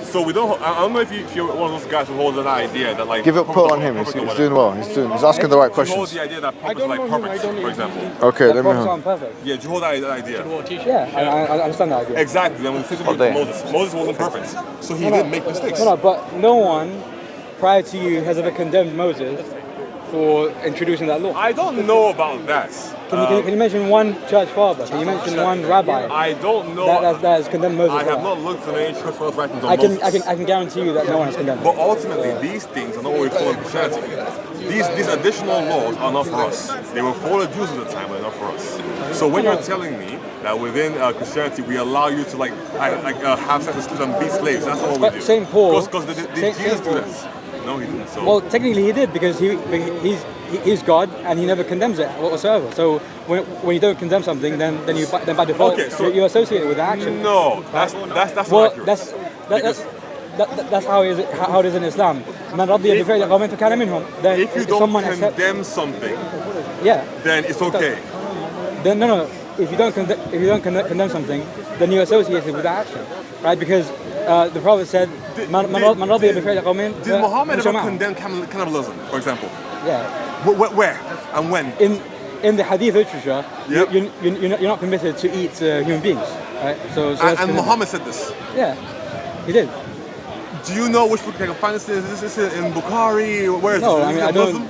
So we don't. I don't know if you're one of those guys who holds an idea that like. Give it put on him. He's doing well. He's asking the right questions. Holds the idea that prophets are like perfect, for example. Okay, let me prophets aren't perfect. Yeah, do you hold that idea? Yeah, I understand that idea. Exactly. Then when we to Moses wasn't perfect, so he did make mistakes. No, but no one prior to you has ever condemned Moses for introducing that law. I don't know about that. Can you mention one church father? Can you mention one rabbi? I don't know. That has condemned Moses. I have not looked at any church fathers writings on Moses. Moses. I can guarantee you that no one has condemned. But ultimately, these things are not what we follow in Christianity. These additional laws are not for us. They were for the Jews at the time, but not for us. So when you're telling me that within Christianity we allow you to have sex with slaves and be slaves, that's not what we do. St. Paul. Because Jesus do that. No, he didn't. So. Well, technically he did because he's God and he never condemns it whatsoever. So when you don't condemn something, then by default you associate it with the action. No, that's well, accurate. that's how it is in Islam. Then if you don't condemn something, then it's okay. Then no. If you don't condemn something, then you associate it with the action, right? Because the Prophet said, Did Mohammed ever condemn cannibalism, for example? Yeah. Where and when? In the Hadith literature, yep. you're not permitted to eat human beings, right? So and Muhammad said this. Yeah, he did. Do you know which book I can find this? Is this in Bukhari? Where is no, this? I mean I don't.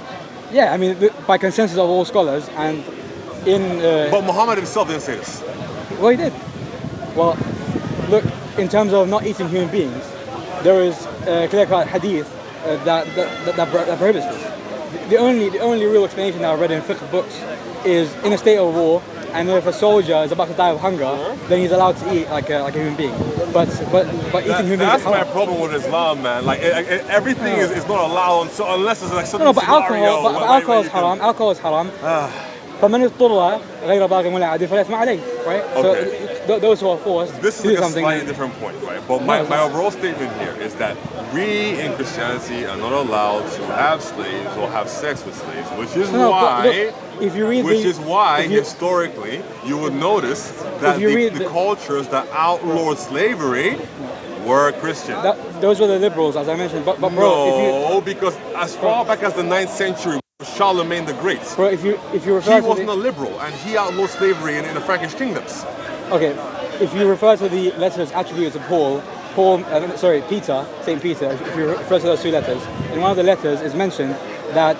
Yeah, I mean by consensus of all scholars and in. But Muhammad himself didn't say this. Well, he did. Well, look, in terms of not eating human beings, there is clear-cut hadith that prohibits this. The only real explanation that I've read in fiqh books is in a state of war, and if a soldier is about to die of hunger, then he's allowed to eat like a human being. But eating human beings. That's my problem with Islam, man. Like everything is not allowed unless it's like something. No, but alcohol is haram. Alcohol is haram. فمن اضطر غير باغ ولا عاد فلا إثم عليه, right? Okay. So those who are forced this to is do like something. A slightly different point, right? But my overall statement here is that we in Christianity are not allowed to have slaves or have sex with slaves, which is why historically you would notice that the cultures that outlawed slavery were Christian. Those were the liberals, as I mentioned. But bro, no, because as far back as the 9th century. Charlemagne the Great. Bro, if you refer he wasn't a liberal, and he outlawed slavery in the Frankish kingdoms. Okay, if you refer to the letters attributed to Peter, Saint Peter, if you refer to those two letters, in one of the letters is mentioned that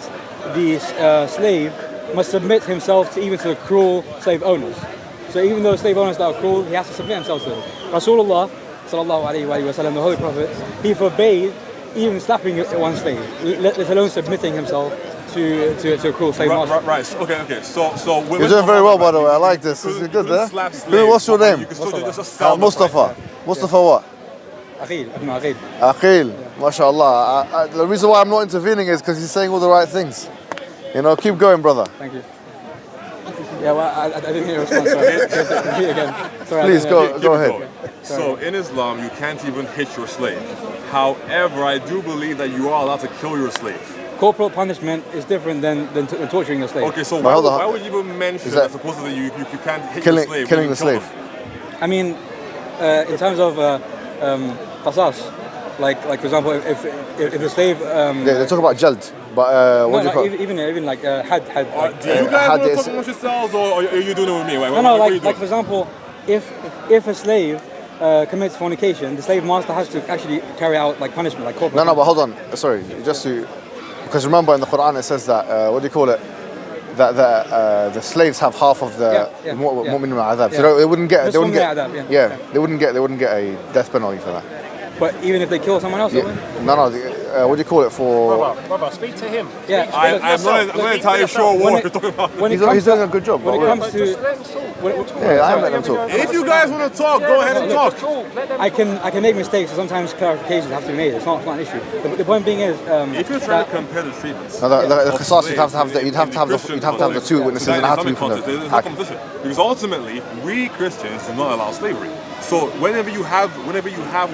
the slave must submit himself to even to the cruel slave owners. So even though slave owners that are cruel, he has to submit himself to them. Rasulullah, sallallahu alaihi wasallam, the Holy Prophet, he forbade even slapping one slave, let alone submitting himself to a cruel slave master. Right. Okay. So you're doing very well, by the way. I like this. This is good, there. What's your name? Mustafa. Mustafa what? Akhil. MashaAllah. The reason why I'm not intervening is because he's saying all the right things. You know, keep going, brother. Thank you. Yeah, well, I didn't hear a response. Sorry. Repeat again. Sorry, please go ahead. So in Islam, you can't even hit your slave. However, I do believe that you are allowed to kill your slave. Corporal punishment is different than torturing a slave. Okay, so why would you even mention that supposedly you can't hit your slave? Killing the slave. I mean, in terms of qasas, like for example, if the slave. They talk about jald, but what do you call it? Even like had. Do you guys want to talk amongst yourselves, or are you doing it with me? Like for example, if a slave commits fornication, the slave master has to actually carry out like punishment, like corporal. No, but hold on. Sorry, just to. Because remember in the Quran it says that what do you call it? That the slaves have half of the mu'min al-adhab. So they wouldn't get they wouldn't get a death penalty for that. But even if they kill someone else, no. What do you call it for? Brother, speak to him. Yeah, I'm not entirely sure what you're talking about. He's doing a good job. When it comes to I am letting him talk. If you guys want to talk, go ahead and talk. I can make mistakes, so sometimes clarifications have to be made. It's not an issue. The point being is, if you're trying to compare the treatments, the qisas, you'd have to have the two witnesses, and it has to be from the. There's no competition because ultimately we Christians do not allow slavery. So whenever you have,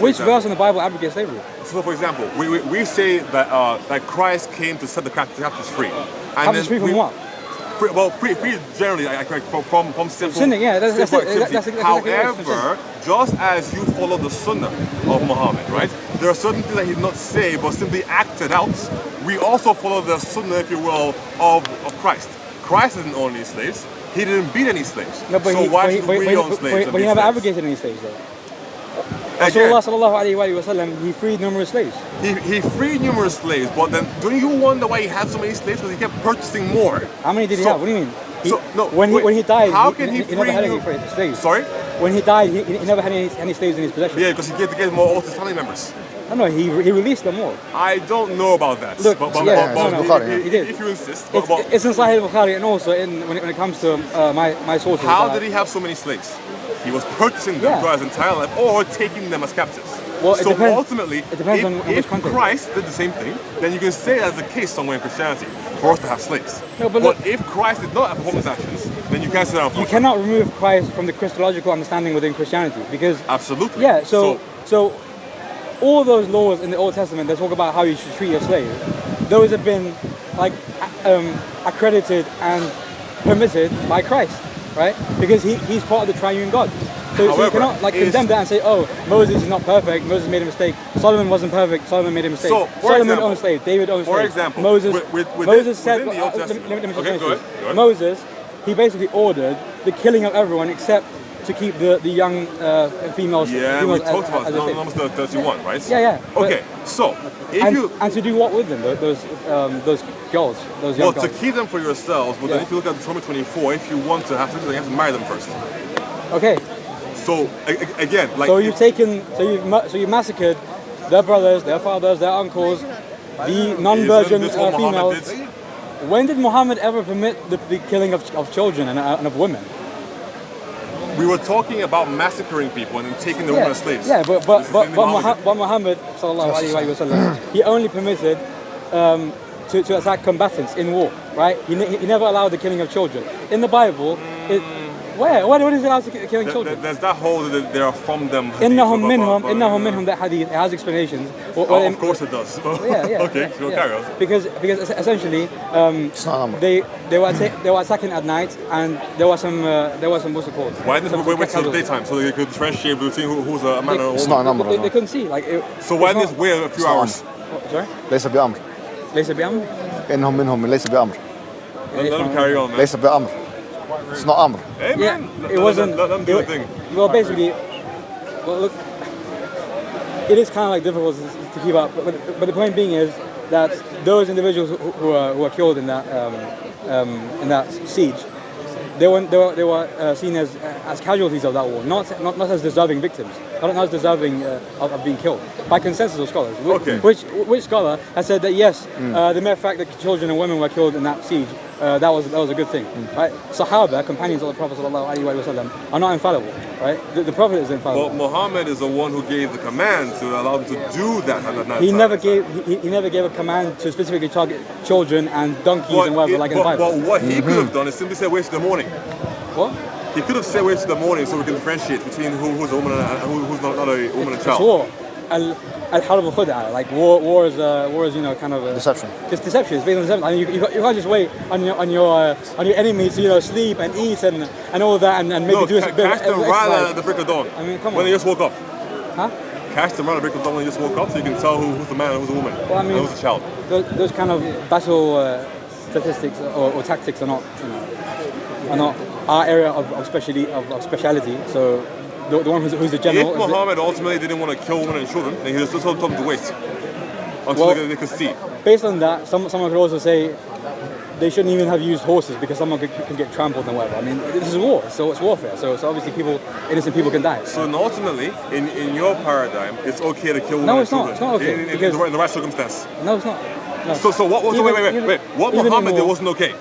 which verse in the Bible abrogates slavery? So for example, we say that Christ came to set the captives free. Captives free from what? Free generally, from sinful. Sinning, yeah, that's activity. exactly However, just as you follow the sunnah of Muhammad, right? There are certain things that he did not say, but simply acted out. We also follow the sunnah, if you will, of Christ. Christ didn't own any slaves. He didn't beat any slaves. No, but so why should we own slaves? But he never abrogated any slaves, though. Rasulullah sallallahu alayhi wa sallam, he freed numerous slaves. He freed numerous slaves, but then don't you wonder why he had so many slaves? Because he kept purchasing more. How many did he have? What do you mean? When he died, how can he never had any free slaves. Sorry? When he died, he never had any slaves in his possession. Yeah, because he gave to get more of his family members. No, he released them all. I don't know about that. Look, he did. If you insist. It's in Sahih Bukhari, and also when it comes to my sources. How did he have so many slaves? He was purchasing them throughout his entire life, or taking them as captives. Well, so ultimately, it depends on if which context. Christ did the same thing, then you can say that's the case somewhere in Christianity for us to have slaves. No, but if Christ did not perform his actions, then you can't say that. You cannot remove Christ from the Christological understanding within Christianity, because absolutely. Yeah. So all those laws in the Old Testament that talk about how you should treat your slave, those have been accredited and permitted by Christ, right? Because he's part of the triune God. So you cannot condemn that and say, oh, Moses is not perfect, Moses made a mistake, Solomon wasn't perfect, Solomon made a mistake. So, Solomon owned slaves, David owned slaves. For example, Moses said, Moses, he basically ordered the killing of everyone except to keep the young females. Yeah, we talked about it. Number 31, right? Yeah. Okay, so and to do what with them? Those girls, those young girls. Well, to keep them for yourselves. But then if you look at Deuteronomy 24, if you want to have children, you have to marry them first. Okay. So again, you've massacred their brothers, their fathers, their uncles, the non-virgin females. When did Muhammad ever permit the killing of children and of women? We were talking about massacring people and then taking the women as slaves. Yeah, but Muhammad sallallahu alaihi wasallam, he only permitted to attack combatants in war, right? He never allowed the killing of children. In the Bible, where is it allowed to killing children? There's that whole that they are from them. Innahum minhum, that hadith, it has explanations. Of course it does. Okay, so carry on. Because essentially, they were attacking at night, and there was some what's it called? Why didn't they wait till daytime so they could differentiate between who's a man or a woman? It's not a number. They couldn't see. So why didn't they wait a few hours? Sorry? ليس بأمر. ليس بأمر. إنهم منهم ليس بأمر. Let them carry on, man. ليس بأمر. It's not Amr. Hey man, it wasn't. Let them do the thing. Well, basically, look, it is kind of difficult to keep up. But the point being is that those individuals who were killed in that siege, they were seen as casualties of that war, not as deserving victims, not as deserving of being killed by consensus of scholars. Okay. Which scholar has said that yes, the mere fact that children and women were killed in that siege, that was a good thing, right? Sahaba, companions of the Prophet ﷺ, are not infallible, right? The Prophet is infallible. But Muhammad is the one who gave the command to allow them to do that. He never gave a command to specifically target children and donkeys and whatever, like in the Bible. But what he could have done is simply say wait till the morning. What? He could have said wait till the morning so we can differentiate between who's a woman and who's not a woman and child. It's war. Al-harb al-khud'a, like war is kind of a deception. It's deception. It's based on deception. I mean, you can't just wait on your enemy to sleep and eat and all that and maybe do a bit catch them right at the break of dawn. I mean, come on. When they just woke up. Huh? Catch them right at the break of dawn when they just woke up, so you can tell who's the man and who's the woman, and who's the child. Those kind of battle statistics or tactics are not our area of speciality. So. The one who's the general. If Muhammad ultimately didn't want to kill women and children, then he just told them to wait until they could see. Based on that, someone could also say they shouldn't even have used horses because someone could get trampled and whatever. I mean, this is war, so it's warfare. So obviously innocent people can die. So ultimately, in your paradigm, it's okay to kill women and children. No, it's not okay. In the right circumstance. No, it's not. No. So what was wait. What Muhammad did wasn't okay.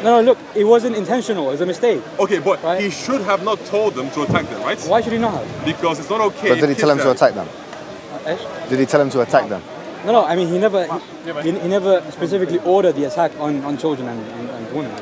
No, look, it wasn't intentional. It was a mistake. Okay, but he should have not told them to attack them, right? Why should he not have? Because it's not okay. But did he tell him to attack them? Did he tell him to attack them? No. I mean, he never specifically ordered the attack on children and women.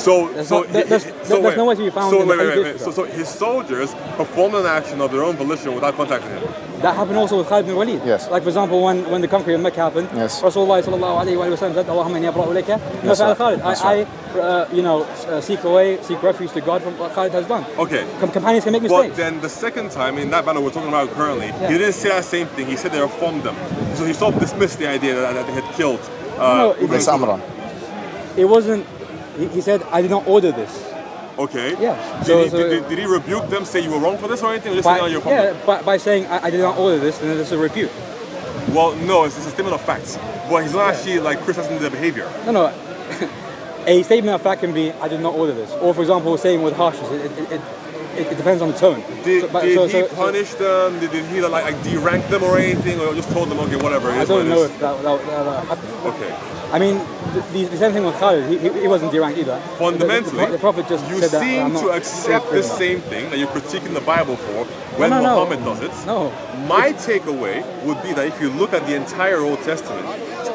There's no way to be found in the Hadith. So his soldiers performed an action of their own volition without contacting him. That happened also with Khalid bin Walid. Yes. Like for example, when the conquering of Mecca happened, yes. Rasulullah sallallahu alayhi wa sallam said, Allahumma inni abra'u ilayka mimma fa'ala Khalid. I seek refuge to God from what Khalid has done. Okay. Companions can make mistakes. But then the second time in that battle we're talking about currently, he didn't say that same thing. He said they reformed them. So he sort of dismissed the idea that they had killed. It wasn't. He said, I did not order this. Okay. Yeah. Did he rebuke them, say you were wrong for this or anything? By saying I did not order this, then it's a rebuke. Well, no, it's a statement of facts. But he's not actually like criticizing their behavior. No. A statement of fact can be, I did not order this. Or for example, saying with harshness, it depends on the tone. Did he punish them? Did he like de-rank them or anything? Or just told them, okay, whatever. I don't know if that happened. Okay. I mean, the same thing with Khalid. He wasn't de-ranked either. Fundamentally, the Prophet just you said that seem to accept the same thing that you're critiquing the Bible for when Mohammed does it. No. My takeaway would be that if you look at the entire Old Testament,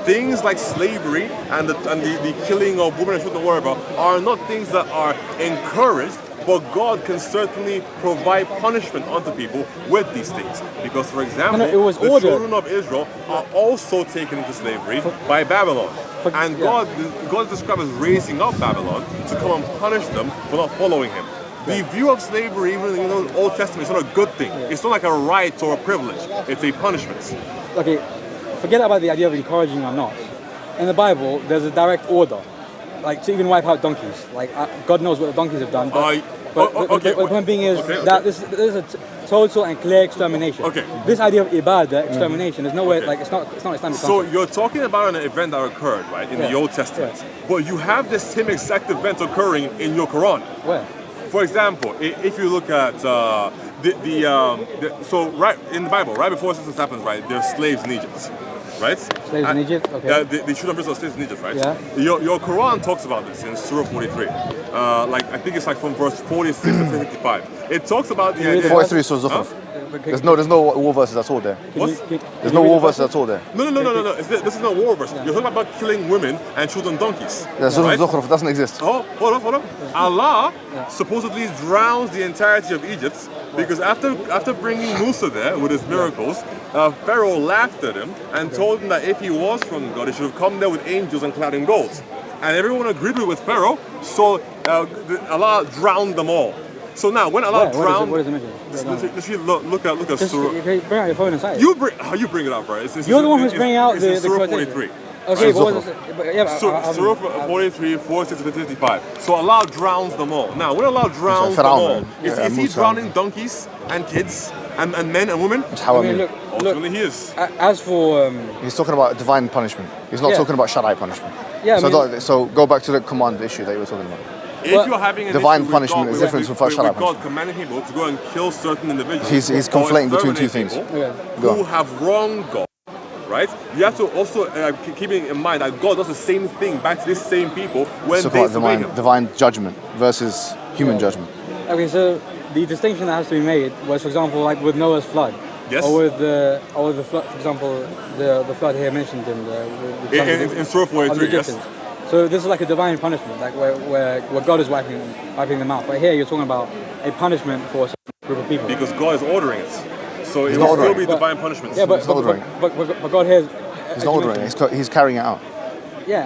things like slavery and the killing of women and children, whatever, are not things that are encouraged, but God can certainly provide punishment unto people with these things. Because, for example, the children of Israel are also taken into slavery by Babylon. And God is described as raising up Babylon to come and punish them for not following him. The view of slavery, even in the Old Testament, is not a good thing. It's not like a right or a privilege. It's a punishment. Okay, forget about the idea of encouraging or not. In the Bible, there's a direct order, like to even wipe out donkeys. Like God knows what the donkeys have done. But the point being is that this is a total and clear extermination. Okay. This idea of ibadah, extermination, there's no way, like it's not Islamic concept. So you're talking about an event that occurred, right, in the Old Testament. But you have the same exact event occurring in your Quran. Where? For example, if you look at so right in the Bible, right before this happens, right, there's slaves in Egypt. Right? Slaves in Egypt? Okay. The children of Israel are slaves in Egypt, right? Yeah. Your Quran talks about this in Surah 43. I think it's like from verse 46 to 55. It talks about the idea... 43 Surah Zukhruf. There's no war verses at all there. There's no war verses at all there. No. This is not war verse. You're talking about killing women and children donkeys. Surah Zukhruf doesn't exist. Oh, hold on. Allah supposedly drowns the entirety of Egypt because after bringing Musa there with his miracles, Pharaoh laughed at him and told him that if he was from God, he should have come there with angels and clad in gold. And everyone agreed with Pharaoh, so Allah drowned them all. So now, when Allah drowned, what is it mentioned? Look at Surah. Bring out your phone and say it. You bring it up, right? You're the one who's bringing out the Surah 43. Okay, but what is it? Surah 43, 46 to 55. So Allah drowns them all. Now, when Allah drowns them all, is he drowning donkeys and kids and men and women? Ultimately, he is. As for he's talking about divine punishment. He's not talking about Shari'i punishment. Yeah. So go back to the command issue that you were talking about. If you're having an divine issue punishment with is different from Shari'i punishment. God commanding people to go and kill certain individuals. He's conflating between two things. Who have wronged God, right? You have to also keep in mind that God does the same thing back to these same people when they disobey him. Divine judgment versus human judgment. Okay, so the distinction that has to be made was, for example, like with Noah's flood. Yes. Or with the flood, for example, the flood here mentioned in Surah 43. Yes. So this is like a divine punishment, like where God is wiping them out. But here you're talking about a punishment for a certain group of people. Because God is ordering it. So it will still be divine punishment. Yeah, but God here is... He's not ordering it, he's carrying it out. Yeah,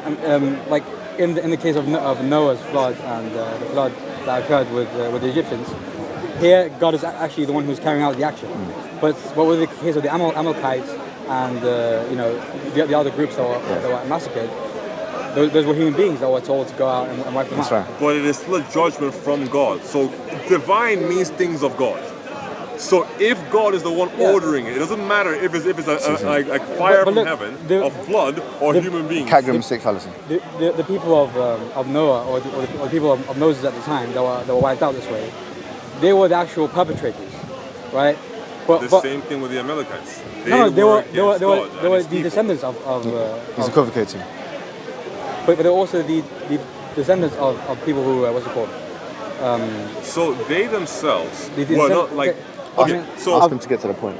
like in the case of Noah's flood and the flood that occurred with the Egyptians, here God is actually the one who's carrying out the action. But with the case of the Amalekites and the other groups that were massacred, those were human beings that were told to go out and wipe them out. Right. But it is still a judgment from God. So divine means things of God. So if God is the one ordering it, it doesn't matter if it's a fire from heaven, a flood, or human beings. Category mistake fallacy. The people of Noah or the people of Moses at the time that were wiped out this way, they were the actual perpetrators, right? But same thing with the Amalekites. They were the descendants of he's equivocating. But they're also the descendants of people who what's it called? So they themselves were not like. Okay, so ask them to get to the point.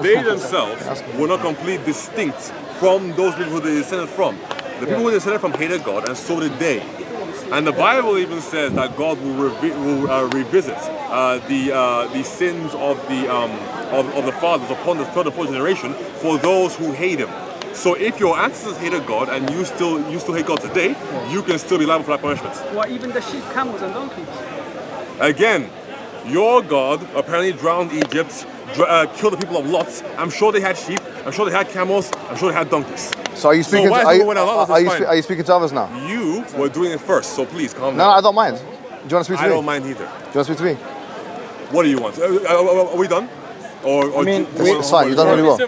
They themselves were not completely distinct from those people who they descended from. The people who descended from hated God, and so did they. And the Bible even says that God will revisit the sins of the fathers upon the third and fourth generation for those who hate Him. So if your ancestors hated God and you still hate God today, you can still be liable for that punishment. Well, even the sheep, camels, and donkeys. Again, your God apparently drowned Egypt, killed the people of Lot. I'm sure they had sheep. I'm sure they had camels. I'm sure they had donkeys. So are you speaking? Are you speaking to others now? You were doing it first, so please calm down. No, I don't mind. Do you want to speak to me? I don't mind either. Do you want to speak to me? What do you want? Are we done? Or I mean, it's fine. You've done really well.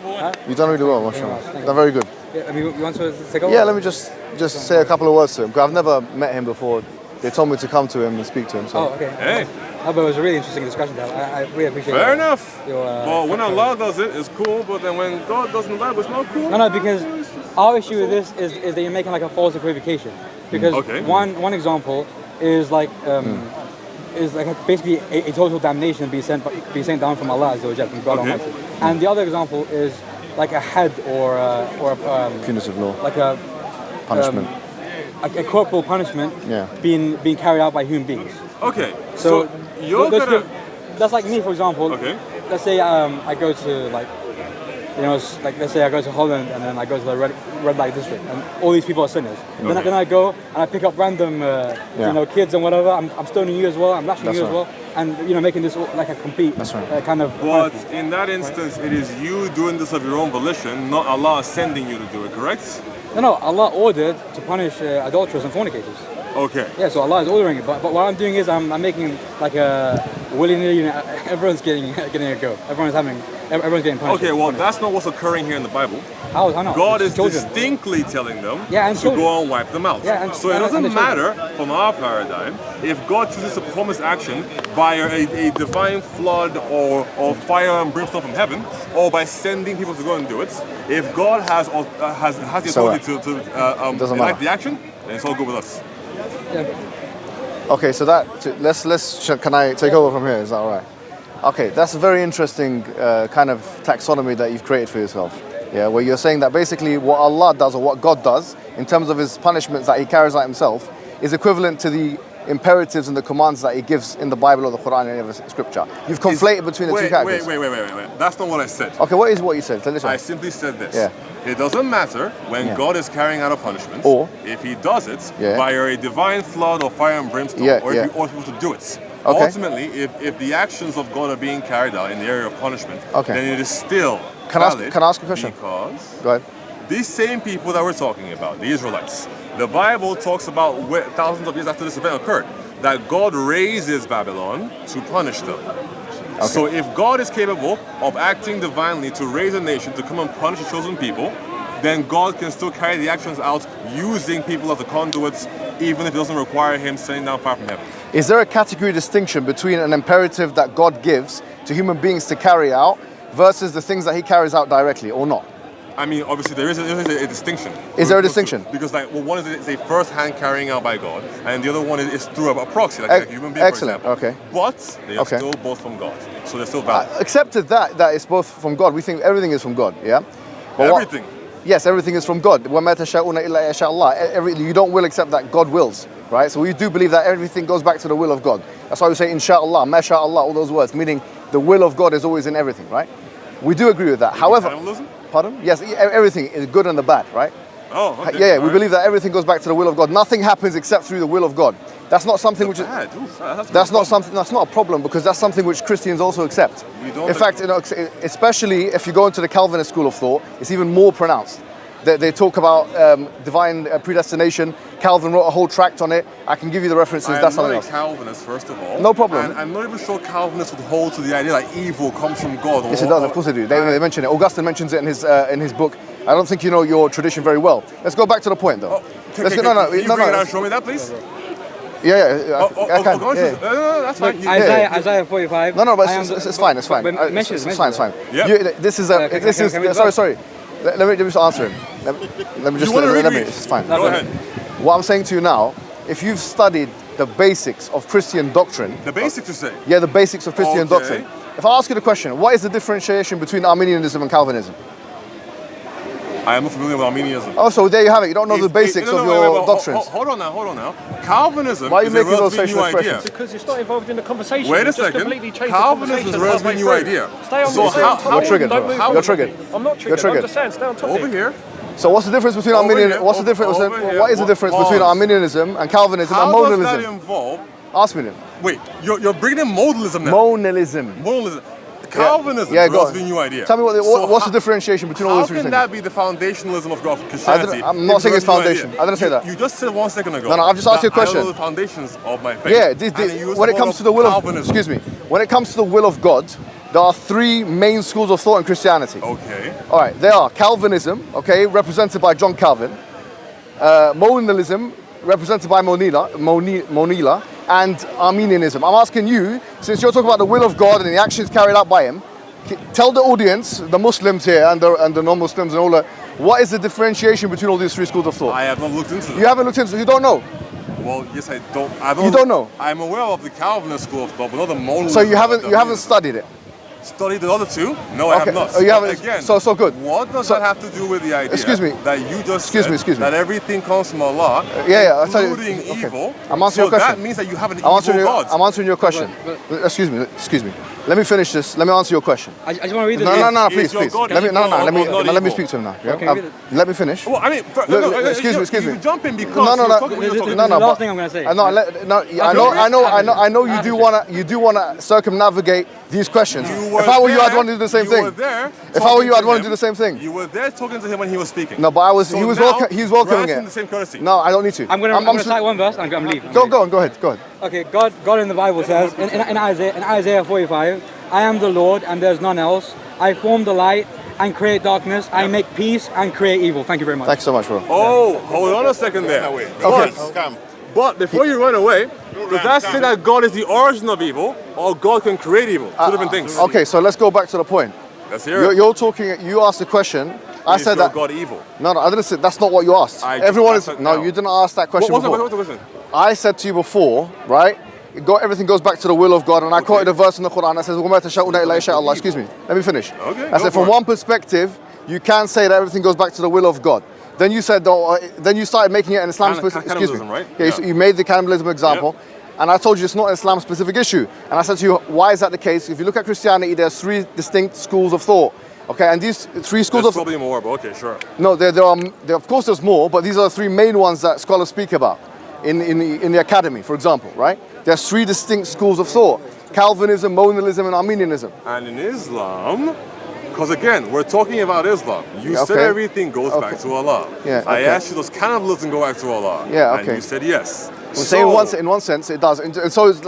You've done really well, mashallah. Done very good. Yeah, I mean, you want to take over? Yeah, let me just say a couple of words to him. Because I've never met him before. They told me to come to him and speak to him. So. Oh, okay. Hey. Oh, but it was a really interesting discussion. I really appreciate it. Fair enough. Well, when Allah does it, it's cool. But then when God does it in the Bible, it's not cool. No, because our issue with this is that you're making like a false equivocation. Because one example is like basically a total damnation being sent down from Allah Azza wa Jalla, from God Almighty. And the other example is like a had or a punitive law, like a punishment, a corporal punishment being carried out by human beings. Okay, so you're that's like me, for example. Okay. Let's say I go to let's say I go to Holland and then I go to the red light district and all these people are sinners. Okay. Then I go and I pick up random kids and whatever. I'm stoning you as well. I'm lashing you as well, and making this like a complete kind of. But in that instance, it is you doing this of your own volition, not Allah sending you to do it. Correct? No. Allah ordered to punish adulterers and fornicators. Okay. Yeah, so Allah is ordering it, but what I'm doing is I'm making like a willy-nilly. Everyone's getting a go. Everyone's getting punished. Okay, well that's not what's occurring here in the Bible. How not? God is distinctly telling them to go and wipe them out. Yeah, so it doesn't matter from our paradigm if God chooses to perform this action via a divine flood or fire and brimstone from heaven, or by sending people to go and do it. If God has the authority to enact the action, then it's all good with us. Yeah. Okay, so can I take over from here? Is that all right? Okay, that's a very interesting kind of taxonomy that you've created for yourself. Yeah, where you're saying that basically what Allah does or what God does in terms of His punishments that He carries out Himself is equivalent to the imperatives and the commands that He gives in the Bible or the Quran and other scripture. You've conflated between the two categories. Wait. That's not what I said. Okay, what is what you said? I simply said this. Yeah. It doesn't matter when God is carrying out a punishment, or if He does it via a divine flood or fire and brimstone, or if He orders people to do it. Okay. Ultimately, if the actions of God are being carried out in the area of punishment, then it is still valid. Can I ask a question? Because go ahead. These same people that we're talking about, the Israelites, the Bible talks about thousands of years after this event occurred, that God raises Babylon to punish them. Okay. So if God is capable of acting divinely to raise a nation to come and punish the chosen people, then God can still carry the actions out using people as the conduits, even if it doesn't require Him sending down fire from heaven. Is there a category distinction between an imperative that God gives to human beings to carry out versus the things that He carries out directly, or not? I mean, obviously there is a distinction. Is there a distinction? Because one is a first-hand carrying out by God, and the other one is through a proxy, like a human being, excellent. for example. Okay. But they are still both from God, so they're still valid. Accepted that it's both from God. We think everything is from God. Yeah. But everything. Yes, everything is from God. وَمَا تَشَاءُونَ إِلَّا يَشَاءَ اللَّهُ. You don't will accept that God wills, right? So we do believe that everything goes back to the will of God. That's why we say Insha'Allah, MashaAllah, all those words, meaning the will of God is always in everything, right? We do agree with that. However, pardon? Yes, everything is good and the bad, right? Oh, okay. Yeah, we believe that everything goes back to the will of God. Nothing happens except through the will of God. That's not something which is. That's not a problem, because that's something which Christians also accept. In fact, especially if you go into the Calvinist school of thought, it's even more pronounced. They talk about divine predestination. Calvin wrote a whole tract on it. I can give you the references. That's something else. I'm not a Calvinist, first of all. No problem. And I'm not even sure Calvinists would hold to the idea that evil comes from God. Yes, it does. Of course they do. They mention it. Augustine mentions it in his book. I don't think you know your tradition very well. Let's go back to the point, though. Can you bring it out and show me that, please? Yeah, I can. No, that's fine. Isaiah 45. No, but it's fine. It's fine. It's fine. Yeah. Sorry. Let me just answer him. Let me just. It's fine. Go ahead. What I'm saying to you now, if you've studied the basics of Christian doctrine. The basics, you say? Yeah, the basics of Christian doctrine. If I ask you the question, what is the differentiation between Arminianism and Calvinism? I am not familiar with Arminianism. Oh, so there you have it. You don't know the basics of your doctrines. Hold on now. Calvinism Why are you is making a those relatively new facial idea. expressions? Because it's not involved in the conversation. Wait a Just second. completely changed Calvinism is a the conversation relatively new halfway idea. through. Stay on So stay on how- topic. You're triggered, Don't bro. move You're on. triggered. I'm not triggered. You're triggered. I'm just saying, stay on topic. Over here. So what's the difference between Over Arminian? here, What's the difference? over here. What is the difference between Pause. Arminianism and Calvinism and How does that modalism? involve? Ask me then. Wait, you're bringing in modalism now. Modalism. Modalism. Calvinism Yeah, is a go on. relatively new idea. Tell me what's how- the differentiation between all How those three can things? that be the foundationalism of Christianity? I'm not saying it's a relatively new foundation. idea? I didn't say that. You just said 1 second ago. No, I've just asked you a that I question. know the foundations of my faith. Yeah, And you used when it the comes word to the will of, Calvinism. excuse me, when it comes to the will of God, there are three main schools of thought in Christianity. Okay. All right, they are Calvinism, okay, represented by John Calvin, Modalism, represented by Monila, and Arminianism. I'm asking you, since you're talking about the will of God and the actions carried out by Him, tell the audience, the Muslims here and the non-Muslims and all that, what is the differentiation between all these three schools of thought? I have not looked into them. You haven't looked into it, you don't know. Well, yes, I don't. You don't know? I'm aware of the Calvinist school of thought, but not the modalist. So you haven't studied it. Studied the other two? No, I Okay. have not. Oh, you haven't- Again, so good. What does So- that have to do with the idea Excuse me. that you just Excuse said me, excuse me. that everything comes from Allah, Yeah, I'll tell you. including Okay. evil? I'm answering so your question. that means that you have an I'm answering evil your, God. I'm answering your question. Excuse me. Let me finish this. Let me answer your question. I just want to read the No, Is please. your God Let me evil or not let me evil? speak to him now. Yeah? Okay, read it. Let me finish. Well, I mean, Excuse me. You jump in because No, you're talking This is talking. the last but- thing I'm going to say. I know you do wanna circumnavigate these questions. You If I were you, I'd there- want to do the same you thing. were there If I were you, talking I'd want to him. do the same thing. You were there talking to him when he was speaking. No, but So he was now, welcoming grant him it. the same courtesy. No, I don't need to. I'm going to cite one verse and I'm leaving. Go ahead. Okay, God in the Bible says in Isaiah 45, I am the Lord and there's none else. I form the light and create darkness. I make peace and create evil. Thank you very much. Thanks so much, bro. Oh, hold on a second there. But before you run away, does that say that God is the origin of evil or God can create evil? Two different things. Okay, so let's go back to the point. Let's hear it. You're talking. You asked the question. I Is said your that. God evil? No, I didn't say. That's not what you asked. I Everyone just is. asked it No, now. you didn't ask that question What's before. the question? I said to you before, right? Everything goes back to the will of God, and I quoted a verse in the Quran that says, "وَمَا تَشَاءُونَ إِلَّا يَشَاءَ اللَّهُ." Excuse me. Let me finish. Okay, I go said, for from it. one perspective, you can say that everything goes back to the will of God. Then you said, then you started making it an Islam-specific. Excuse me. Cannibalism, right? Yeah, Yeah. You made the cannibalism example. And I told you it's not an Islam-specific issue. And I said to you, why is that the case? If you look at Christianity, there's three distinct schools of thought. Okay, and these three schools There's of probably more, but okay, sure. no, of course there's more, but these are the three main ones that scholars speak about in the academy, for example, right? There's three distinct schools of thought: Calvinism, Modalism, and Arminianism. And in Islam, because again, we're talking about Islam. You Yeah, said okay. everything goes back to Allah. Yeah, I okay. asked you, does cannibalism go back to Allah? Yeah, And okay. you said yes. Well, say in one sense it does, and so is,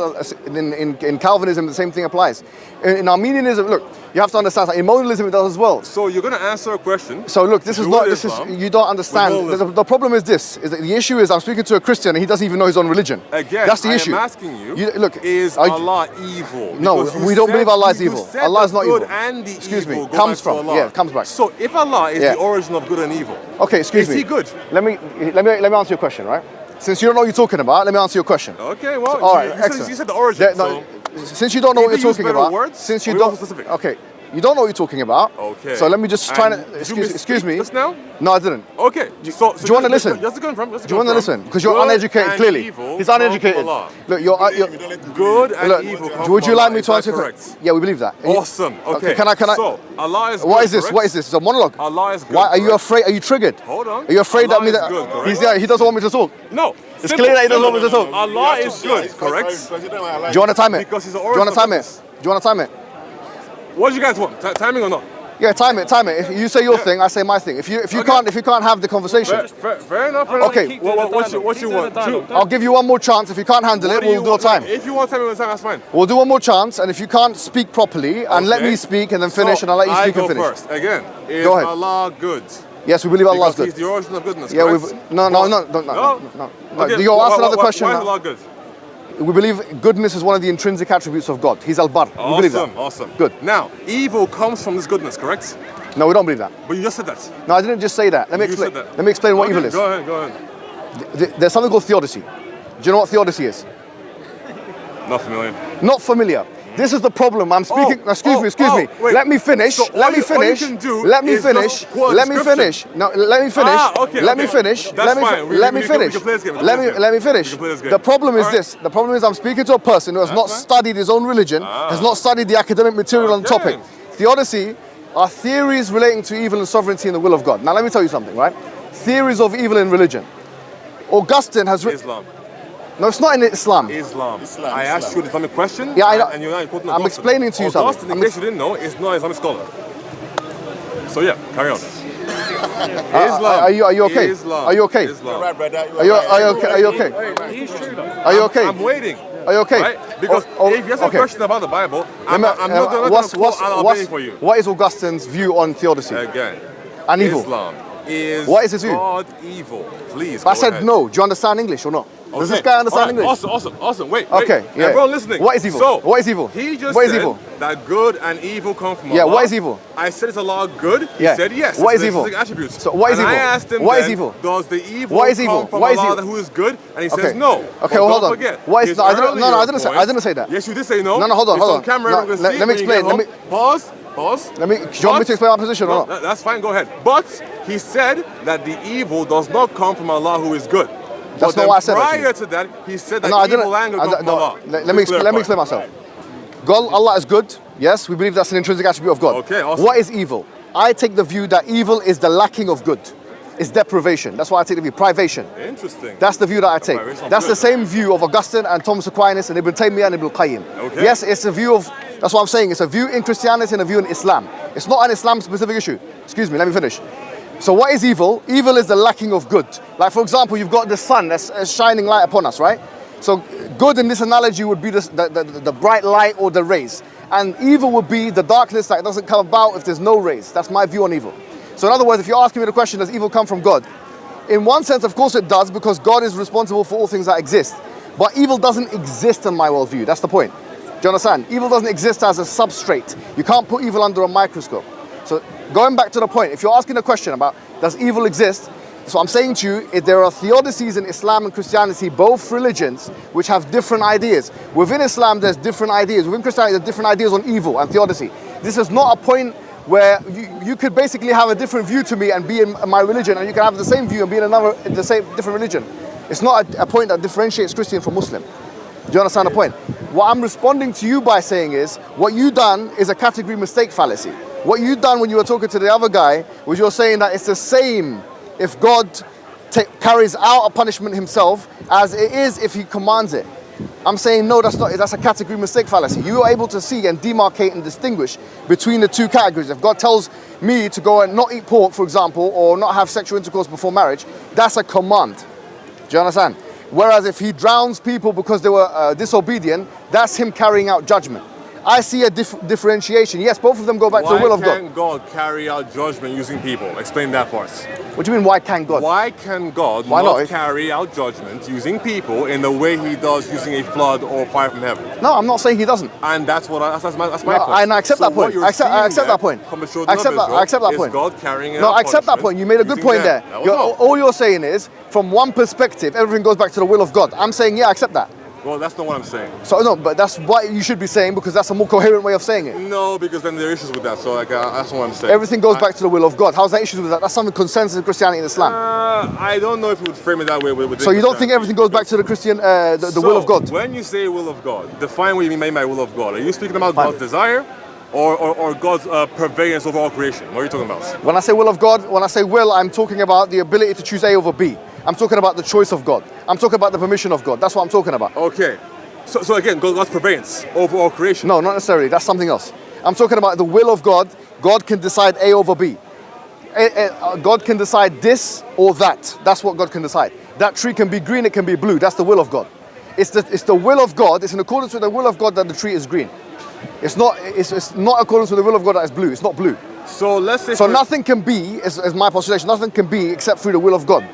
in Calvinism the same thing applies. In Arminianism, look, you have to understand that in Modalism it does as well. So you're going to answer a question. So look, this is Do not. with This Islam, is you don't understand. with Modalism. The problem is this: is that the issue is I'm speaking to a Christian and he doesn't even know his own religion. Again, that's the I issue. am asking you, look, is are you- Allah evil? No, Because you we don't said- believe Allah is you evil. said Allah is the not good evil. and the Excuse me, evil go comes back from, to Allah. yeah, comes back. So if Allah is Yeah. the origin of good and evil, Okay, excuse is me. he good? Let me answer your question, right? Since you don't know what you're talking about, let me answer your question. Okay, well, All right, you excellent. said the origin. Yeah, no, since you don't know what Either you're use talking better about, words since you or be don't, more specific. okay, you don't know what you're talking about. Okay. So let me just try And to did you excuse me. misspeak just now? No, I didn't. Okay. So do you want to listen? Just to confirm. Do you want to listen? Because you're uneducated. Clearly, he's uneducated. Look, you're Good and look, evil. Come would from you like Allah. me Is to that answer? correct? Yeah, we believe that. Awesome. Okay. Can I? So Allah is. What good, is this? correct? What is this? It's a monologue. Allah is good. Why are you correct? afraid? Are you triggered? Hold on. Are you afraid Allah that is good, correct? he doesn't want me to talk? No. It's clear that he doesn't want me to talk. Allah is good, correct? Do you want to time it? Because he's the Do you want to origin time of it? goodness. Do you want to time it? What do you guys want? Timing or not? Yeah, time it. If you say your thing, I say my thing. If you can't have the conversation, Fair enough. Okay. What you want? I'll give you one more chance. If you can't handle it, we'll do a time. If you want time, that's fine. We'll do one more chance, and if you can't speak properly, and let Okay. me speak, and then finish, So, and I'll let you speak I and go finish. first. Again, is Go ahead. Allah good? Yes, we believe Allah's Because he's good. the origin of goodness, Yeah, correct? no. Okay, You asked another question Why is now. Allah good? We believe goodness is one of the intrinsic attributes of God. He's Al-Bar. We believe that. Awesome. Good. Now, evil comes from this goodness, correct? No, we don't believe that. But you just said that. No, I didn't just say that. Let me You explain. said that. Let me explain what Okay, evil is. Go ahead. There's something called theodicy. Do you know what theodicy is? Not familiar. Not familiar. This is the problem. I'm speaking. Excuse me. Wait. Let me finish. So let me finish. Let me finish. Let me finish. No, let me finish. Okay, let me finish. That's fine. Let me finish. Let me finish. The problem is this. The problem is I'm speaking to a person who has not studied his own religion, has not studied the academic material on the topic. Theodicy are theories relating to evil and sovereignty and the will of God. Now let me tell you something, right? Theories of evil in religion. Augustine has written. Islam. No, it's not in Islam. Islam. I asked you the Islamic question. Yeah, I know. And you're not quoting I'm explaining to you something. Augustine, in case you didn't know, is not an Islamic scholar. So yeah, carry on. Islam. Are you okay? Islam. Are you okay? Islam. Are you okay? Are you okay? He's true though. Are you okay? I'm waiting. Are you okay? Right? Because if you have a question about the Bible, I'm not going to quote Al-Albani for you. What is Augustine's view on theodicy? Again. And evil. Islam is What is his view? God evil. Please. I said ahead. no. Do you understand English or not? Okay. Does this guy understand All right. English? Awesome. Wait. Okay, yeah. Everyone listening. What is evil? So, What is evil? He just What is said evil? that good and evil come from Yeah, Allah. what is evil? I said it's Allah good. He Yeah. said yes. What is It's evil? the attributes. So what is and evil? I asked him What is then, evil? does the evil What is evil? come from What is Allah evil? who is good? And he Okay. says no. Okay, But well, hold don't on. forget, What is his no? I didn't earlier say that. Yes, you did say no. No, hold on. It's on camera. No, We're gonna let see me when you explain. get home. Pause. Do you want me to explain my position or not? That's fine. Go ahead. But he said that the evil does not come from Allah who is good. That's But not what I said, prior actually. to that, he said that No, I didn't. evil anger comes from Allah. Let me explain myself. God, Allah is good. Yes, we believe that's an intrinsic attribute of God. Okay, awesome. What is evil? I take the view that evil is the lacking of good. It's deprivation. That's why I take the view. Privation. Interesting. That's the view that I take. Privation, That's good. the same view of Augustine and Thomas Aquinas and Ibn Taymiyyah and Ibn Qayyim. Okay. Yes, it's a view of, that's what I'm saying, it's a view in Christianity and a view in Islam. It's not an Islam specific issue. Excuse me, let me finish. So what is evil? Evil is the lacking of good. Like for example, you've got the sun that's shining light upon us, right? So good in this analogy would be the bright light or the rays. And evil would be the darkness that doesn't come about if there's no rays. That's my view on evil. So in other words, if you're asking me the question, does evil come from God? In one sense, of course it does, because God is responsible for all things that exist. But evil doesn't exist in my worldview. That's the point. Do you understand? Evil doesn't exist as a substrate. You can't put evil under a microscope. So going back to the point, if you're asking a question about does evil exist, so I'm saying to you, if there are theodicies in Islam and Christianity, both religions, which have different ideas. Within Islam, there's different ideas. Within Christianity, there's different ideas on evil and theodicy. This is not a point where you could basically have a different view to me and be in my religion, and you can have the same view and be in the same different religion. It's not a point that differentiates Christian from Muslim. Do you understand the point? What I'm responding to you by saying is, what you done is a category mistake fallacy. What you done when you were talking to the other guy was you're saying that it's the same if God carries out a punishment himself as it is if he commands it. I'm saying no, that's a category mistake fallacy. You are able to see and demarcate and distinguish between the two categories. If God tells me to go and not eat pork, for example, or not have sexual intercourse before marriage, that's a command. Do you understand? Whereas if he drowns people because they were disobedient, that's him carrying out judgment. I see a differentiation. Yes, both of them go back to the will of God. Why can't God carry out judgment using people? Explain that for us. What do you mean, why can't God? Why can God not carry out judgment using people in the way he does using a flood or fire from heaven? No, I'm not saying he doesn't. And that's my point. And I accept that point. I accept that point. From the children of Israel, I accept that point. Is God carrying out No, I accept that point. You made a good point there. All you're saying is, from one perspective, everything goes back to the will of God. I'm saying, yeah, I accept that. Well, that's not what I'm saying. So no, but that's what you should be saying, because that's a more coherent way of saying it. No, because then there are issues with that. So that's what I'm saying. Everything goes back to the will of God. How's that issues with that? That's something consensus in Christianity and Islam. I don't know if we would frame it that way. So you don't think everything goes back to the Christian, the will of God? When you say will of God, define what you mean by will of God. Are you speaking about God's desire? Or God's prevalence over all creation? What are you talking about? When I say will of God, when I say will, I'm talking about the ability to choose A over B. I'm talking about the choice of God. I'm talking about the permission of God. That's what I'm talking about. Okay. So again, God's prevalence over all creation? No, not necessarily. That's something else. I'm talking about the will of God. God can decide A over B. God can decide this or that. That's what God can decide. That tree can be green, it can be blue. That's the will of God. It's the will of God. It's in accordance with the will of God that the tree is green. It's not accordance with the will of God that it's blue. It's not blue. So let's say... So nothing can be, is my postulation, nothing can be except through the will of God.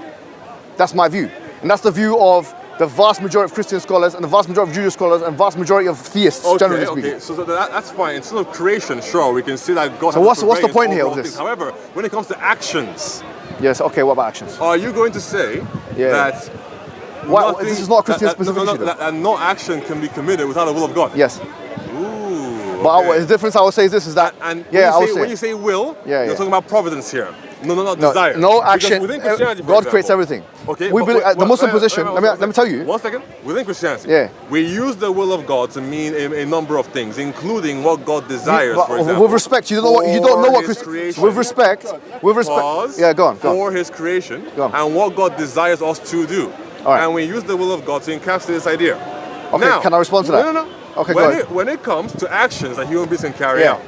That's my view. And that's the view of the vast majority of Christian scholars and the vast majority of Jewish scholars and vast majority of theists, generally speaking. Okay, so that's fine. Instead of creation, sure, we can see that God has what's the point here of this? Things. However, when it comes to actions... Yes, okay, what about actions? Are you going to say that... This is not a Christian specific issue, that no action can be committed without the will of God? Yes. Ooh. But the difference I would say is this: is that and when you say will, you're talking about providence here. No, not desire. No action. Within Christianity, God creates everything. Okay, we believe the Muslim position. Let me tell you. 1 second. Within Christianity, we use the will of God to mean a number of things, including what God desires. For example, with respect, you don't know what creation. With respect. Pause, go on. For His creation and what God desires us to do. And we use the will of God to encapsulate this idea. Okay, now, can I respond to that? No. Okay, go ahead. When it comes to actions that human beings can carry out,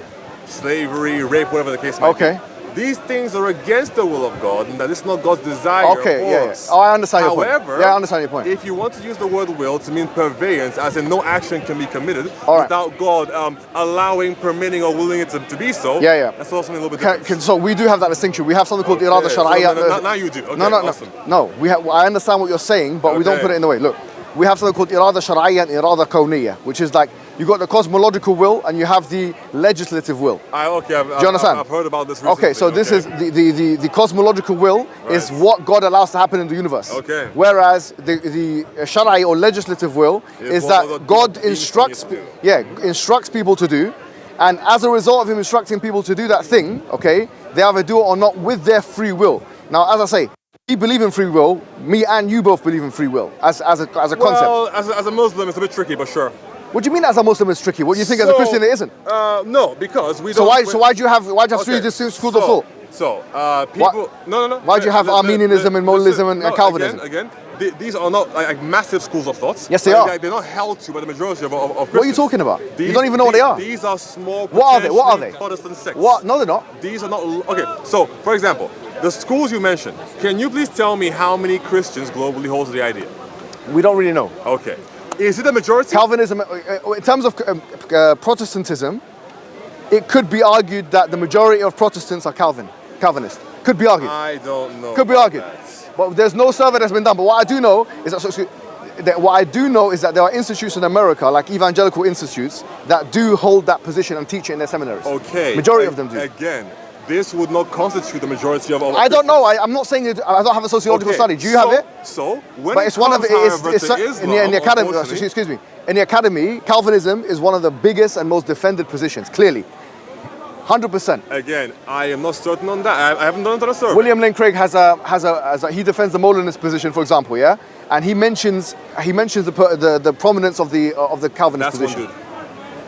slavery, rape, whatever the case might be, these things are against the will of God, and that it's not God's desire for us. Oh, I understand your point. However, I understand your point. If you want to use the word will to mean purveyance, as in no action can be committed without God allowing, permitting, or willing it to be so, that's also something a little bit different. So we do have that distinction. We have something called irada shar'iyya. Now you do. Okay, no. Awesome. No, I understand what you're saying, but we don't put it in the way. Look, we have something called irada shar'iyya and irada kawniyya, which is like you got the cosmological will and you have the legislative will. Do you understand? I've heard about this recently. Okay, so this is the cosmological will is what God allows to happen in the universe. Okay. Whereas the shara'i or legislative will is that God instructs people to do, and as a result of Him instructing people to do that thing, okay, they either do it or not with their free will. Now, as I say, we believe in free will. Me and you both believe in free will as a concept. Well, as a Muslim, it's a bit tricky, but sure. What do you mean as a Muslim it's tricky? What do you think as a Christian it isn't? No, because we don't. So why do you have three distinct schools of thought? People. No. Why do you have Arminianism and modalism and Calvinism? Again, these are not like massive schools of thoughts. Yes, they are. They're not held to by the majority of Christians. What are you talking about? You don't even know what they are. These are small. What are they? Protestant sects. What? No, they're not. These are not. Okay, so for example, the schools you mentioned. Can you please tell me how many Christians globally hold the idea? We don't really know. Okay. Is it a majority? Calvinism, in terms of Protestantism, it could be argued that the majority of Protestants are Calvinist. Could be argued. I don't know. Could be argued. But there's no survey that's been done. But what I do know is that there are institutes in America, like evangelical institutes, that do hold that position and teach it in their seminaries. Okay. Majority of them do. Again, this would not constitute the majority of I don't know. I'm not saying it, I don't have a sociological study. Do you have it? So, it's one of it. In the academy. Excuse me. In the academy, Calvinism is one of the biggest and most defended positions. Clearly, 100%. Again, I am not certain on that. I haven't done it on a survey. William Lane Craig he defends the modalist position, for example, and he mentions the prominence of the Calvinist position. One dude.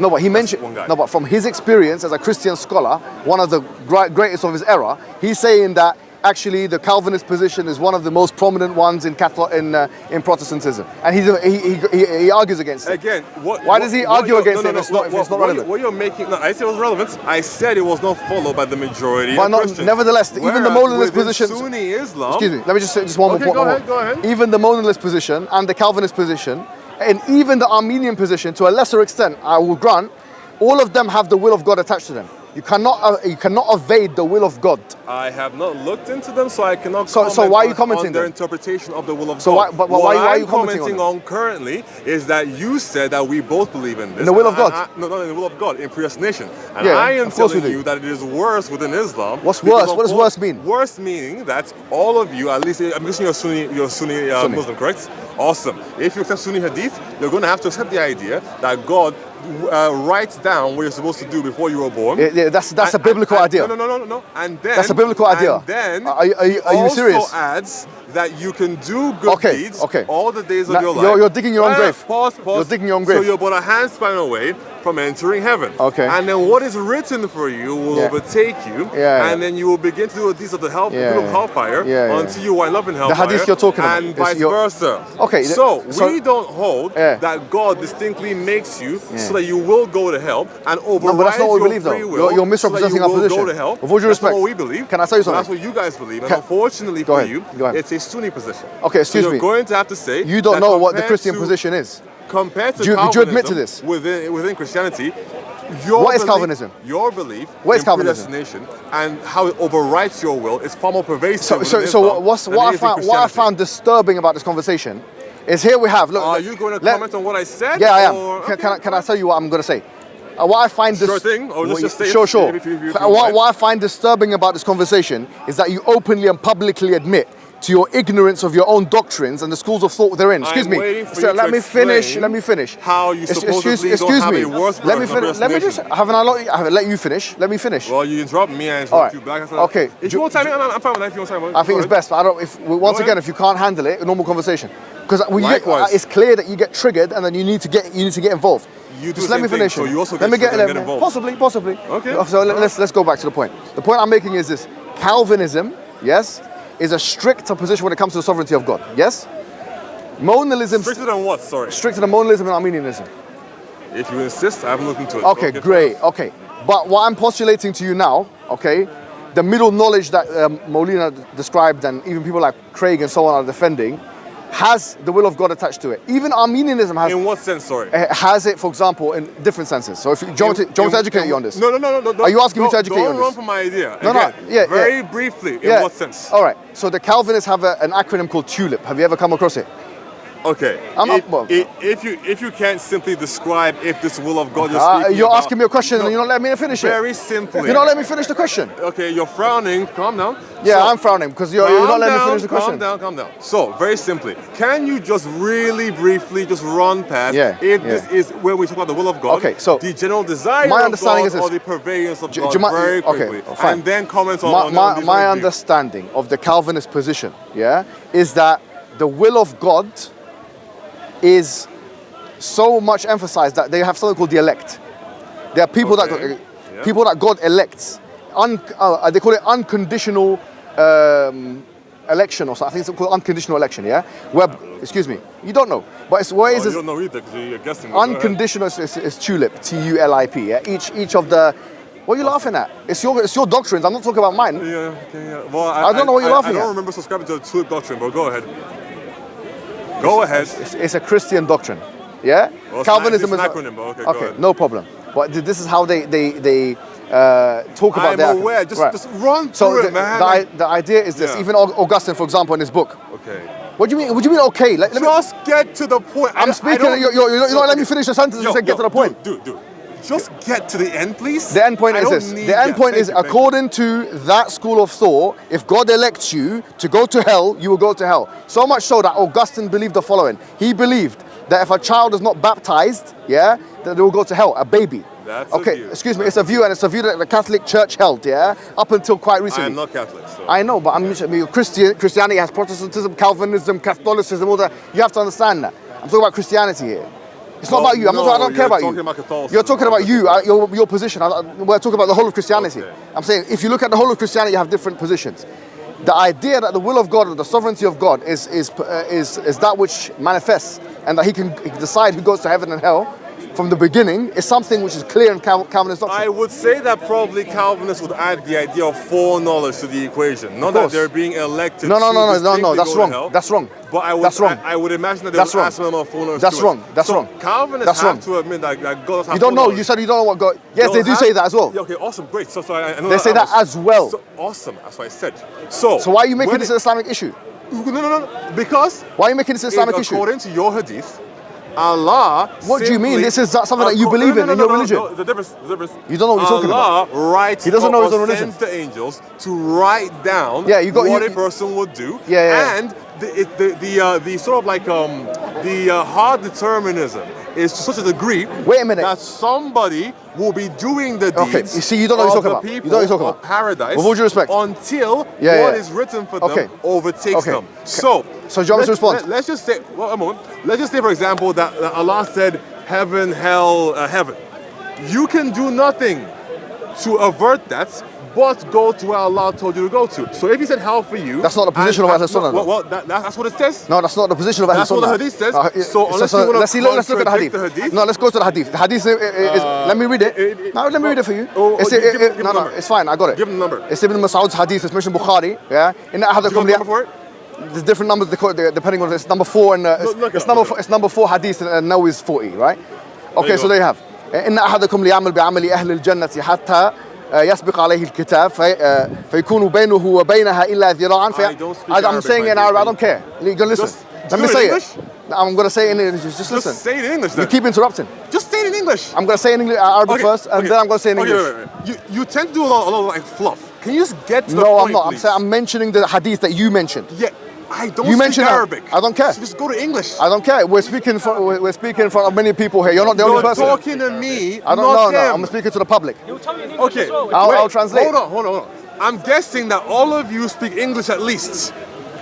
No, but he mentioned. No, but from his experience as a Christian scholar, one of the greatest of his era, he's saying that actually the Calvinist position is one of the most prominent ones in Protestantism, and he argues against it. Again, why does he argue against it? It's not relevant. What you're making? No, I said it was relevant. I said it was not followed by the majority of Christians. Nevertheless, even the modalist position. Sunni Islam. Excuse me. Let me just say just one more point. Go ahead. Even the modalist position and the Calvinist position, and even the Armenian position, to a lesser extent, I will grant, all of them have the will of God attached to them. You cannot evade the will of God. I have not looked into them, so I cannot comment so why are you commenting on their interpretation of the will of God. Why are you commenting on currently is that you said that we both believe in this. In the will of God? No, not in the will of God, in predestination. And I am telling you that it is worse within Islam. What's worse? What does worse mean? Worse meaning that all of you, at least, I'm guessing you're Sunni Muslim, correct? Awesome. If you accept Sunni Hadith, you're going to have to accept the idea that God writes down what you're supposed to do before you were born. That's a biblical idea. No. And then that's a biblical idea. And then are you serious? Also adds that you can do good deeds all the days of your life. You're digging your own grave. Pause. You're digging your own grave. So you're about a handspan away from entering heaven. Okay. And then what is written for you will overtake you. And then you will begin to do the deeds of the hellfire until you wind up in hellfire. The hadith you're talking about. And vice versa. Okay. So we don't hold that God distinctly makes you so that you will go to hell and override your free will. You're misrepresenting our position. Go to hell. With all due respect. That's what we believe. Can I tell you something? That's what you guys believe. And unfortunately for you, it's a Sunni position. Okay, excuse me. You're going to have to say you don't know what the Christian position is. Compared to Calvinism, do you admit to this? Within Christianity, what is Calvinism? Your belief what is in predestination and how it overwrites your will is far more pervasive. So what I found disturbing about this conversation is here we have. Look, are you going to comment on what I said? Yeah, I am. Can I tell you what I'm going to say? What I find sure thing, or just say sure. If what I find disturbing about this conversation is that you openly and publicly admit to your ignorance of your own doctrines and the schools of thought they're in. Excuse me. So let me finish. Let me finish. How you supposedly don't have a worse Let me finish. Let me just haven't let you finish. Let me finish. Well, you interrupt me and interrupt you back. Okay. If you want time, I'm fine with that. If you want time, I think it's best. But I don't. If you can't handle it, a normal conversation. Because it's clear that you get triggered and then you need to get involved. You do just let me finish. So you also get involved. Possibly. Okay. So let's go back to the point. The point I'm making is this: Calvinism, yes, is a stricter position when it comes to the sovereignty of God. Yes. Modalism. Stricter than what? Sorry. Stricter than modalism and Arminianism. If you insist, I haven't looked into it. Okay, great. Okay, but what I'm postulating to you now, okay, the middle knowledge that Molina described and even people like Craig and so on are defending, has the will of God attached to it. Even Arminianism has. In what sense, sorry? Has it, for example, in different senses. So if you, do you want to educate you on this? No. Are you asking me to educate you on this? Don't run from my idea. Very briefly, in what sense? All right. So the Calvinists have an acronym called TULIP. Have you ever come across it? Okay. If you can't simply describe if this will of God you're asking me a question and you're not letting me finish it. Very simply. You're not letting me finish the question. Okay, you're frowning. Calm down. Yeah, I'm frowning because you're not letting me finish the question. Calm down. So, very simply, can you just really briefly just run past this is where we talk about the will of God, the general desire of God or the purveyance of God very quickly, and then comment on my understanding of the Calvinist position, is that the will of God is so much emphasized that they have something called the elect. There are people that God elects. They call it unconditional election or something. I think it's called unconditional election. Excuse me, you don't know, but it's where is this? You don't know either because you're guessing. Unconditional is tulip, TULIP. Yeah, each of the. What are you laughing at? It's your doctrines. I'm not talking about mine. Well, I don't know what you're laughing at. I don't remember subscribing to the tulip doctrine, but go ahead. Go ahead. It's a Christian doctrine, yeah. Well, Calvinism is an acronym, but okay, no problem. But this is how they talk about that. I'm aware. Just run through it, man. The idea is this. Even Augustine, for example, in his book. Okay. What do you mean? What do you mean? Okay. Just get to the point. I'm speaking. You're not letting me finish the sentence. You said get to the point. Dude. Just get to the end, please. The end point is this. The end point is, according to that school of thought, if God elects you to go to hell, you will go to hell. So much so that Augustine believed the following. He believed that if a child is not baptized, that they will go to hell, a baby. That's okay, a view. Excuse me, it's a view, and it's a view that the Catholic Church held, up until quite recently. I'm not Catholic, so. I know, but Christianity has Protestantism, Calvinism, Catholicism, all that. You have to understand that. I'm talking about Christianity here. It's not about you. I don't care about you. You're talking about your position. We're talking about the whole of Christianity. Okay. I'm saying if you look at the whole of Christianity, you have different positions. The idea that the will of God or the sovereignty of God is that which manifests and that he can decide who goes to heaven and hell from the beginning is something which is clear in Calvinist doctrine. I would say that probably Calvinists would add the idea of foreknowledge to the equation. Not that they're being elected. No. That's wrong. That's wrong. But I would imagine that they would ask them about foreknowledge. That's wrong. That's wrong. Calvinists have to admit that God has. You don't know. You said you don't know what God. Yes, they do say that as well. Yeah, okay, awesome, great. So I know they say that as well. So awesome. That's what I said. So why are you making this an Islamic issue? No. Because why are you making this an Islamic issue? According to your hadith, Allah. What do you mean? This is something that you believe in your religion. No, the difference. You don't know what you're talking about. Allah writes. He doesn't know his own religion. Sends the angels to write down what a person would do. And the sort of like the hard determinism is to such a degree. Wait a minute. That somebody will be doing the deeds. Okay. You see, you don't know what you're talking about. You don't know what you're talking about. Paradise. With all due respect. Until what is written for them overtakes them. So do you want me to respond? Let's just say, a moment. Let's just say, for example, that Allah said, heaven, hell, heaven. You can do nothing to avert that, but go to where Allah told you to go to. So if he said hell for you... That's not the position of Ahl Sunnah. Well, that's what it says. No, that's not the position of Ahl Sunnah. That's what the hadith says. So unless you want to let's look at the hadith. No, let's go to the hadith. The hadith is... let me read it. No, let me read it for you. No, it's fine. I got it. Give him the number. It's Ibn Mas'ud's hadith. It's mentioned Bukhari. In that hadith... Do you want the number for it? There's different numbers depending on... It's number 4 and... It's number 4 hadith and now is 40, right? Okay, so there you have. إن أحدكم ليعمل بعمل أهل الجنة حتى يسبق عليه الكتاب فيكون بينه وبينها إلا ذراعا. I'm saying it in Arabic. I don't care. You're gonna listen. Let me say it. I'm gonna say it in English. Just listen. Just say it in English. Then. You keep interrupting. Just say it in English. I'm gonna say it in Arabic first, and then I'm gonna say it in English. Wait. You tend to do a lot of like fluff. Can you just get to the point? point, No, I'm not. I'm mentioning the hadith that you mentioned. Yeah. I don't You speak mentioned Arabic. I don't care. So just go to English. I don't care. We're speaking in front of many people here. You're not the only person. You're talking to me, I don't not know. them. I'm speaking to the public. He'll tell you in English Okay, as well. I'll translate. Hold on. I'm guessing that all of you speak English at least.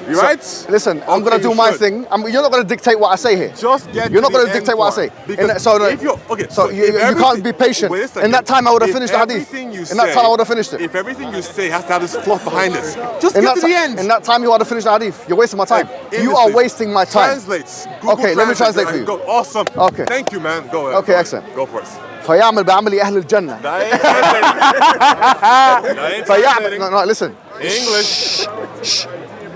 You right? Listen, I'm gonna do my thing. You're not gonna dictate what I say here. Just get. You're not to the gonna dictate end what I say. part. Because So if you're okay, so you can't be patient. Wait a second. In that time, I would have finished the hadith. Everything you In that time, I would have finished it. If everything you say has to have this fluff behind it, just In get that to the end. In that time, you ought to finish the hadith. You're wasting my time. Like, You are wasting my time. Translates. Google Okay, let me translate for you. Go. Awesome. Okay. Thank you, man. Go ahead. Okay, excellent. Go for it. فيعمل بعمل أهل الجنة. That ain't translating. فيعمل. No, listen. English.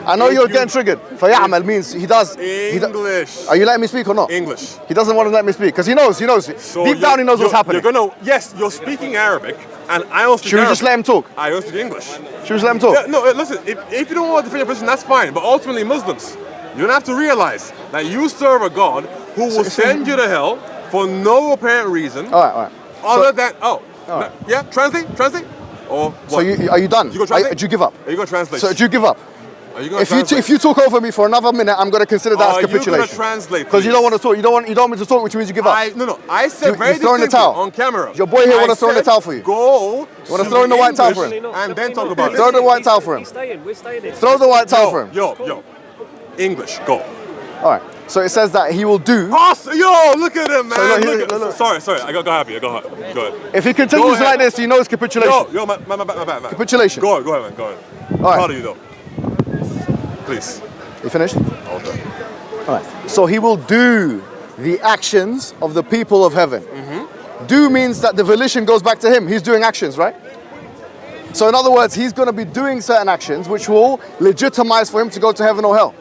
I know you're getting triggered. فيعمل means he does. English. Are you letting me speak or not? English. He doesn't want to let me speak because he knows. So Deep down, he knows what's happening. Yes, you're speaking Arabic, and I don't speak Should we Arabic. just let him talk? I don't speak English. Should we just let him talk? Yeah, no, listen, if you don't want to defend your position, that's fine. But ultimately, Muslims, you don't have to realize that you serve a God who will send you to hell for no apparent reason. All right. Other than, right. yeah, translate? Or what? So are you done? You gonna translate? Do you give up? Are you going to translate? So do you give up? Are you going to translate? If you talk over me for another minute, I'm going to consider that as capitulation. Are you going to translate? Because you don't want to talk. You don't want me to talk, which means you give up. No. I said very throwing the distinctly towel on camera. Your boy here want to throw in the towel for you. Go. You want to throw in the white towel for him? And then talk about it. Throw the white towel for him. We're staying in. Throw the white towel for him. Yo. English, go. All right. So it says that he will do. Awesome. Yo, look at him, man. So look. Sorry. I got happy. Go ahead. If he continues like this, you know it's capitulation. Yo, my bad. Capitulation. Go ahead, man. Go ahead. All right. Proud of you, though. Please. You finished? Okay. All right. So he will do the actions of the people of heaven. Mm-hmm. Do means that the volition goes back to him. He's doing actions, right? So in other words, he's going to be doing certain actions which will legitimize for him to go to heaven or hell.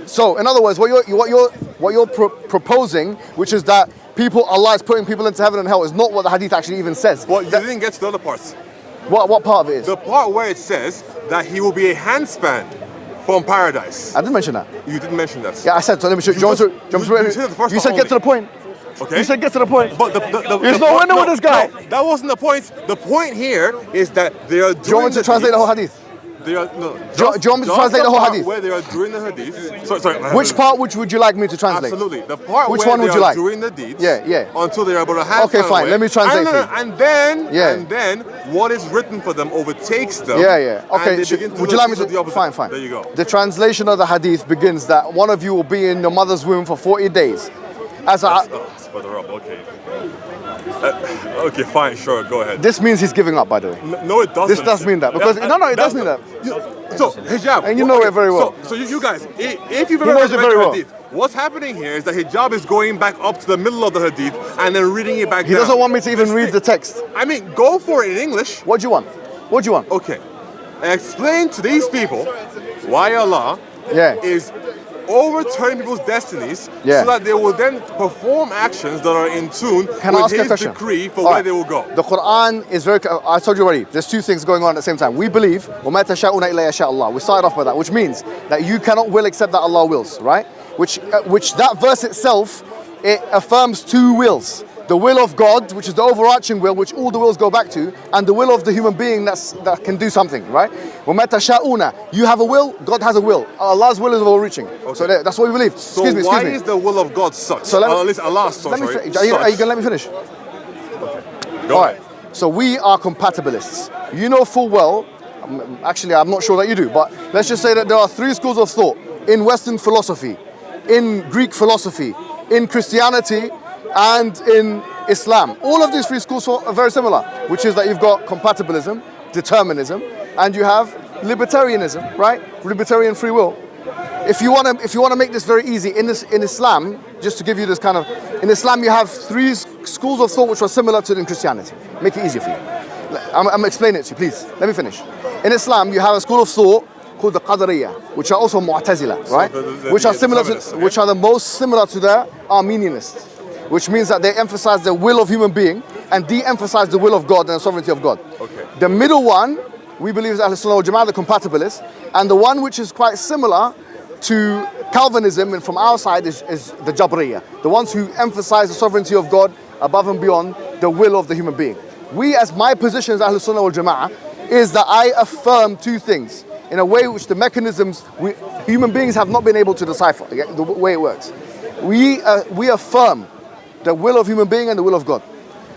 So in other words, what you're proposing, which is that Allah is putting people into heaven and hell, is not what the hadith actually even says. Well, you didn't get to the other parts. What part of it is? The part where it says that he will be a handspan from paradise. I didn't mention that. You didn't mention that. Yeah, I said, so let me show you. You said get to the point. Okay. You said get to the point. But there's no winner with this guy. No, that wasn't the point. The point here is that they are doing. Do you want me to translate the whole hadith? They are, do you want me to translate the whole hadith? Where they are doing the hadith. Sorry. Which part would you like me to translate? Absolutely. The part which where one would they you are like? doing the deeds. Yeah. Until they are able to have. Okay, fine. Let me translate for you. And then what is written for them overtakes them. Yeah. Okay. Would you like me to? Fine. There you go. The translation of the hadith begins that one of you will be in your mother's womb for 40 days. It's further up. Okay. Okay, fine, sure, go ahead. This means he's giving up, by the way. No, it doesn't. This does mean that because it does mean that. So hijab, and you know it very well. So you guys, if you've ever read the hadith, what's happening here is that hijab is going back up to the middle of the hadith and then reading it back down. He doesn't want me to even read the text. I mean, go for it in English. What do you want? Okay, explain to these people why Allah is overturning people's destinies so that they will then perform actions that are in tune with His decree for where they will go. The Quran is very. I told you already. There's two things going on at the same time. We believe وَمَا تَشَاءُونَ إِلَّا يَشَاءَ اللَّهُ. We started off with that, which means that you cannot will except that Allah wills, right? Which that verse itself, it affirms two wills. The will of God, which is the overarching will, which all the wills go back to, and the will of the human being that can do something, right? وَمَا تَشَاءُونَ. You have a will, God has a will. Allah's will is overreaching. Okay. So that's what we believe. So why is the will of God such? So at least Allah's such, are you going to let me finish? Okay. Go ahead. So we are compatibilists. You know full well, actually I'm not sure that you do, but let's just say that there are three schools of thought in Western philosophy, in Greek philosophy, in Christianity, and in Islam. All of these three schools are very similar, which is that you've got compatibilism, determinism, and you have libertarianism, right? Libertarian free will. If you want to make this very easy, in Islam, just to give you this kind of, in Islam you have three schools of thought which are similar to in Christianity. Make it easier for you. I'm explaining it to you, please. Let me finish. In Islam, you have a school of thought called the Qadariyah, which are also Mu'tazila, right? Which are the most similar to the Armenianists. Which means that they emphasize the will of human being and de-emphasize the will of God and the sovereignty of God. Okay. The middle one, we believe is Ahl-Sunnah wal-Jama'ah, the compatibilists, and the one which is quite similar to Calvinism and from our side is the Jabriyah, the ones who emphasize the sovereignty of God above and beyond the will of the human being. As my position as Ahl-Sunnah wal-Jama'ah is that I affirm two things in a way which the mechanisms human beings have not been able to decipher the way it works. We affirm the will of human being and the will of God.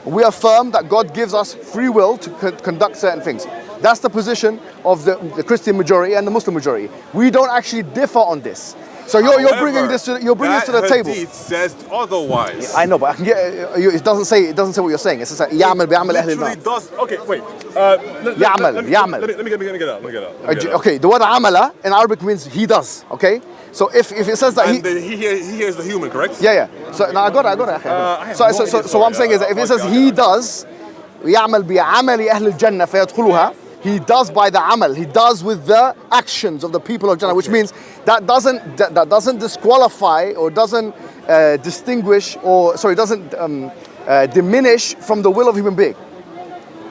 We affirm that God gives us free will to conduct certain things. That's the position of the Christian majority and the Muslim majority. We don't actually differ on this. So you're bringing this to the table. Hadith says otherwise. I know, but I can get it. Doesn't say what you're saying. It's just like يعمل بعمل أهل النار. Literally does. Okay, wait. يعمل. Let me get out. Okay, the word amala in Arabic means he does. Okay, so if it says that he hears the human, correct? Yeah. So now I got it. So what I'm saying is that if it says he does, يعمل بعمل أهل الجنة فيدخلها. He does by the amal. He does with the actions of the people of Jannah, which means that doesn't disqualify or doesn't diminish from the will of human being.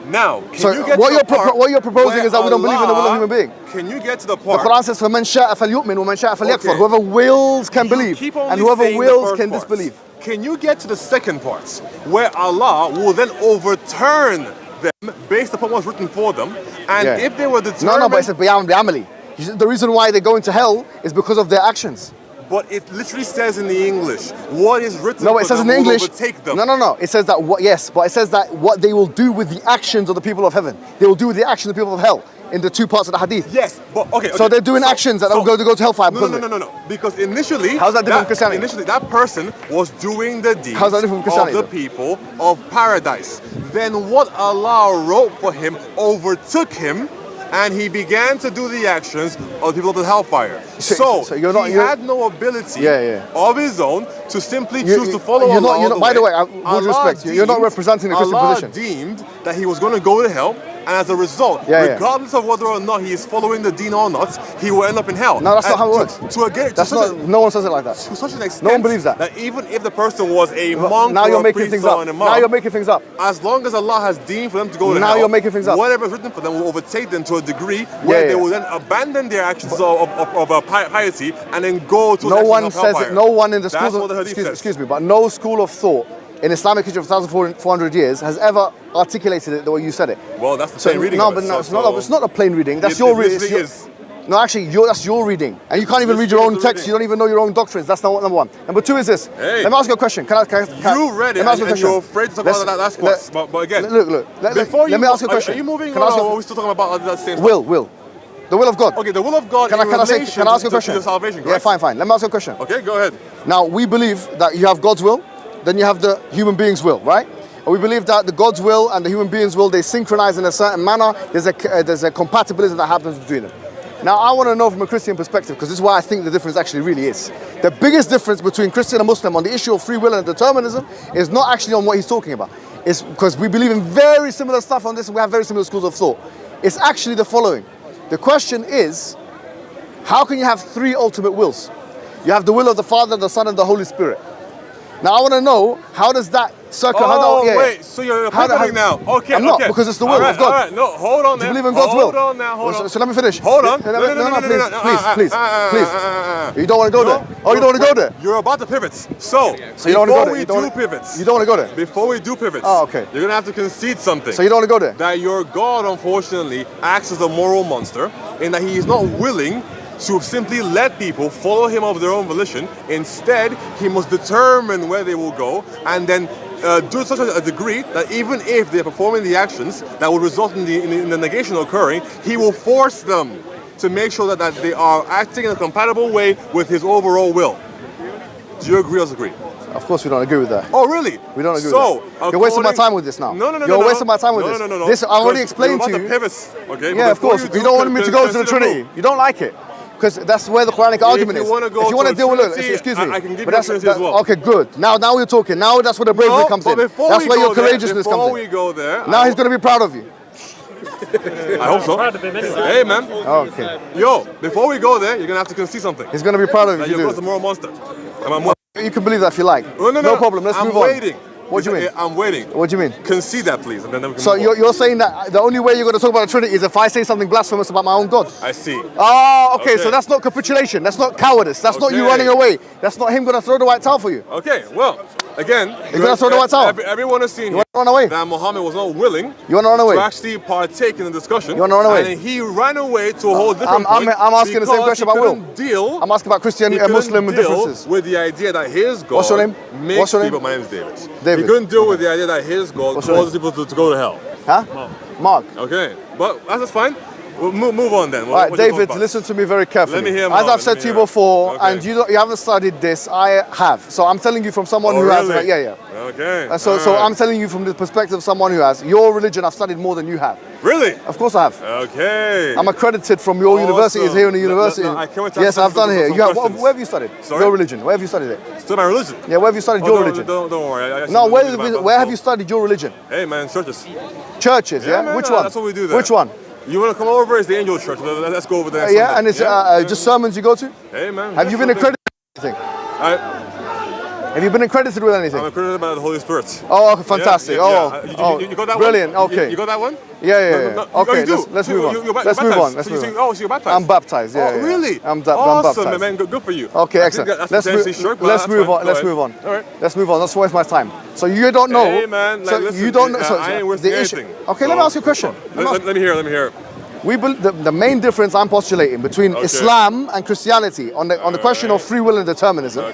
Now, what you're proposing is that we don't believe in the will of human being. Can you get to the part? The Quran says, فَمَنْ شَاءَ فَلْيُؤْمِنْ وَمَنْ شَاءَ فَلْيَكْفُرْ. Whoever wills can believe, and whoever wills can disbelieve. Can you get to the second part, where Allah will then overturn them based upon what's written for them, and if they were determined... No, but it says بِعَمَلِ. The reason why they go into hell is because of their actions. But it literally says in the English, what is written it says in the English, overtake them. No. It says that, but it says that what they will do with the actions of the people of heaven. They will do with the actions of the people of hell in the two parts of the hadith. Yes, but okay. So they're doing actions that will go to hellfire. No. Because initially... How's that different from Christianity? Initially, that person was doing the deeds of the people of paradise. Then what Allah wrote for him overtook him, and he began to do the actions of the people of the hellfire. So he had no ability of his own to simply choose to follow Allah. By the way, with respect, you're not representing the Christian position. Allah deemed that he was going to go to hell, and as a result, regardless of whether or not he is following the deen or not, he will end up in hell. No, that's not how it works. No one says it like that. To such an extent, no one believes that. That even if the person was a monk now or a priest or an imam, now you're making things up. As long as Allah has deemed for them to go to hell, now you're making things up. Whatever is written for them will overtake them to a degree where they will then abandon their actions of piety and then go to no one says it. No one in the That's school what the hadith says. Excuse me, but no school of thought in Islamic history of 1,400 years has ever articulated it the way you said it. Well, that's the plain reading. It's not a plain reading. That's your reading. No, actually, that's your reading, and you can't even read your own text. You don't even know your own doctrines. That's not number one. Number two is this. Hey, let me ask you a question. Can you read it, and you're afraid to talk about that last part. But again, look. Let me ask you a question. Are you moving on, or are we still talking about that same stuff? Will. The will of God. Okay, the will of God can I ask you a question? To salvation, yeah, fine. Let me ask you a question. Okay, go ahead. Now, we believe that you have God's will, then you have the human being's will, right? And we believe that the God's will and the human being's will, they synchronize in a certain manner. There's a compatibility that happens between them. Now, I want to know from a Christian perspective, because this is why I think the difference actually really is. The biggest difference between Christian and Muslim on the issue of free will and determinism is not actually on what he's talking about. It's because we believe in very similar stuff on this, and we have very similar schools of thought. It's actually the following. The question is, how can you have three ultimate wills? You have the will of the Father, the Son, and the Holy Spirit. Now, I want to know, how does that circle... wait, so you're pivoting now. Okay, I'm not, because it's the will of God. All right, no, hold on there. Do you believe in God's will? Hold on now, So let me finish. Hold on. Please. You don't want to go there? Oh, you don't want to go there? You're about to pivot. So you don't want to go there? You don't want to go there? Before we do pivots, okay, you're going to have to concede something. So you don't want to go there? That your God, unfortunately, acts as a moral monster, in that he is not willing to simply let people follow him of their own volition. Instead, he must determine where they will go, and then do such a degree that even if they're performing the actions that will result in the negation occurring, he will force them to make sure that they are acting in a compatible way with his overall will. Do you agree or disagree? Of course we don't agree with that. Oh, really? We don't agree with that. You're wasting my time with this now. No. You're wasting my time with this. No. This, I already explained to you. Okay? Yeah, of course. You don't want me to go to the Trinity. You don't like it. Because that's where the Quranic argument is. If you want to deal with it, excuse me. I can give you the Trinity as well. Okay, good. Now we're talking. Now that's where the bravery comes in. That's where your courageousness comes in. Before we go there... Now he's going to be proud of you. I hope so. Hey, man. Okay. Yo, before we go there, you're going to have to concede something. He's going to be proud of you. You're a moral monster. You can believe that if you like. No problem. Let's move on. I'm waiting. What do you mean? I'm waiting. What do you mean? Concede that, please. And then we can so you're saying that the only way you're going to talk about the Trinity is if I say something blasphemous about my own God? I see. Oh, okay. So that's not capitulation. That's not cowardice. That's not you running away. That's not him going to throw the white towel for you. Okay, well, Again, You're gonna throw the white towel. Everyone has seen You want to run away? that Mohammed was not willing You want to run away? to actually partake in the discussion. You want to run away? And he ran away to a whole different point. I'm asking the same question about Will. I'm asking about Christian and Muslim differences. With the idea that his God What's your name? makes What's your name? people. My name is David. David. He couldn't deal with the idea that his God What's your causes people to go to hell. Huh? Mark. Okay, but that's fine. We'll move on then. All right, David, listen to me very carefully. Let me hear, As I've said to you before, okay. and you haven't studied this, I have. So I'm telling you from someone who has. Really? Yeah. Okay. So I'm telling you from the perspective of someone who has. Your religion, I've studied more than you have. Really? Of course I have. Okay. I'm accredited from your universities here in the university. No, I can't yes, I've done here. Where have you studied? Sorry? Your religion. Where have you studied it? Studied my religion? Yeah, where have you studied your religion? Don't worry. No, where have you studied your religion? Hey man, churches. Churches, yeah? Man, Which one? That's what we do there. Which one? You want to come over? It's the Angel Church. Let's go over there. Yeah, and it's just sermons you go to? Hey man. Have you been accredited with anything? Have you been accredited with anything? I'm accredited by the Holy Spirit. Oh, okay, fantastic. Yeah. You got that brilliant. one? Okay. You got that one? Yeah. No, okay, you do. let's move on. You're Let's move on. Oh, so you're baptized? I'm baptized, yeah. Oh, really? I'm awesome, baptized. Man. Good for you. Okay, excellent. Let's move on. Let's move on. All right. Let's move on. Let's waste my time. So you don't know. Hey, man. So listen, you don't know. So I ain't wasting anything. Okay, let me ask you a question. Let me hear it. The main difference I'm postulating between Islam and Christianity on the question of free will and determinism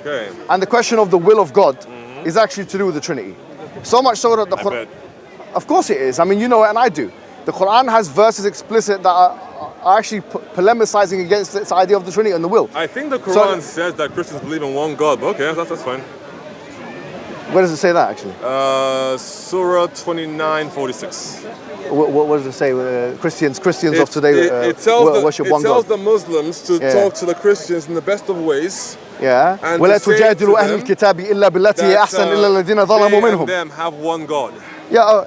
and the question of the will of God is actually to do with the Trinity. So much so that the Quran, of course it is. I mean, you know it and I do. The Quran has verses explicit that are actually polemicizing against this idea of the Trinity and the will. I think the Quran says that Christians believe in one God, but okay, that's fine. Where does it say that actually? Surah 29:46. What does it say? Christians of today worship one God. It tells the Muslims to talk to the Christians in the best of ways. Yeah. And ولا تجادلوا أهل الكتاب إلا بالتي هي أحسن إلا الذين ظلموا منهم. Them have one God. Yeah.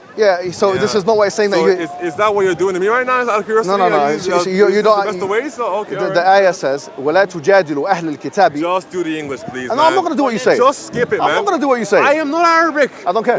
So this is not what it's saying so that you. Is that what you're doing to me right now? Out of curiosity? No. You don't. That's the way. So okay. The ayah says, ولا تجادلوا أهل الكتاب. Just do the English, please. No, I'm not going to do what you say. Just skip it, man. I'm not going to do what you say. I am not Arabic. I don't care.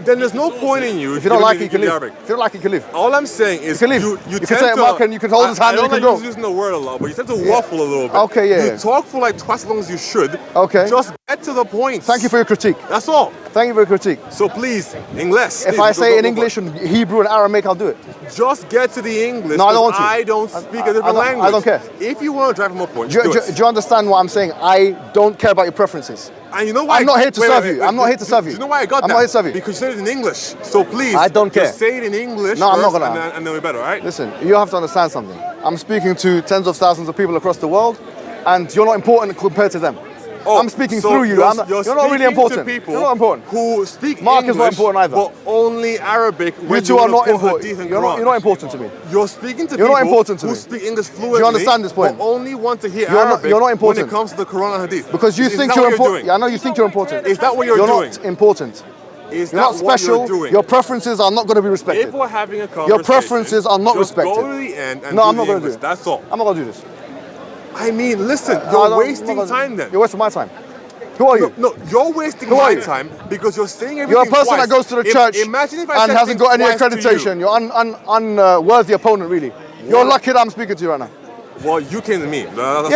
Then there's no point in you. If you don't like it, you can leave. If you don't like it, you can leave. All I'm saying is you can leave. You can say Mark and you can hold his hand and you can go. I don't like using the word a lot, but you tend to waffle a little bit. Okay, yeah. You talk for like twice as long as you should. Okay. Just get to the point. Thank you for your critique. That's all. Thank you for your critique. So please, English. If I say in English and Hebrew and Aramaic, I'll do it. Just get to the English. No, I don't want to. I don't speak a different language. I don't care. If you want to drive home a point, do you understand what I'm saying? I don't care about your preferences. And you know why? I'm not here to serve you. I'm not here to serve you. Do you know why I got that? I'm not here to serve you. Because you said it in English. So please, I don't care. Just say it in English. No, I'm not first, gonna. And then we're better, all right? Listen, you have to understand something. I'm speaking to tens of thousands of people across the world, and you're not important compared to them. I'm speaking through you. You're not really important. People you're not important. Who speak Mark English, is not important either. But only Arabic. You two are not important. You're not important to me. You're speaking to people not important to who speak English fluently. Do you understand this point? But only want to hear Arabic you're not important. when it comes to the Quran and Hadith. Because you think you're important. Yeah, I know you think you're important. Is that what you're doing? You're not important. You're not special. Your preferences are not going to be respected. If we're having a conversation, your preferences are not respected. Go to the end and no, I'm not going to do it. That's all. I'm not going to do this. I mean, listen, you're wasting time then. You're wasting my time. Who are you? No, you're wasting my time because you're saying everything. You're a person twice. that goes to the church and hasn't got any accreditation. You're unworthy opponent, really. You're lucky that I'm speaking to you right now. Well, you came to me. But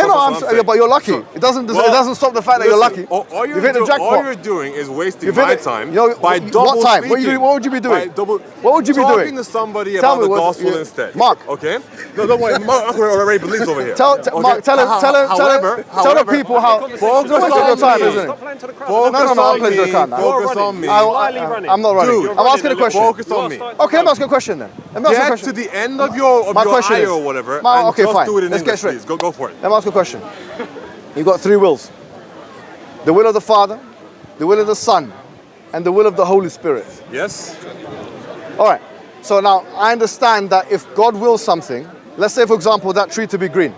you're lucky. It doesn't stop the fact that you're lucky. You've hit the jackpot. All you're doing is wasting my time by double what time? speaking. What would you be doing? What would you be doing? Talking to somebody about the gospel instead. Mark. Okay? No, don't worry. Mark already believes over here. Mark, tell the people how. Focus on time, me. isn't it? Focus on me. I'm not running. I'm asking a question. Focus on me. Okay, let me ask you a question then. Get to the end of your ayah or whatever. Okay, fine. Do it in Let's get English, straight. Go for it. Let me ask you a question. You've got three wills. The will of the Father, the will of the Son, and the will of the Holy Spirit. Yes. All right. So now I understand that if God wills something, let's say for example that tree to be green.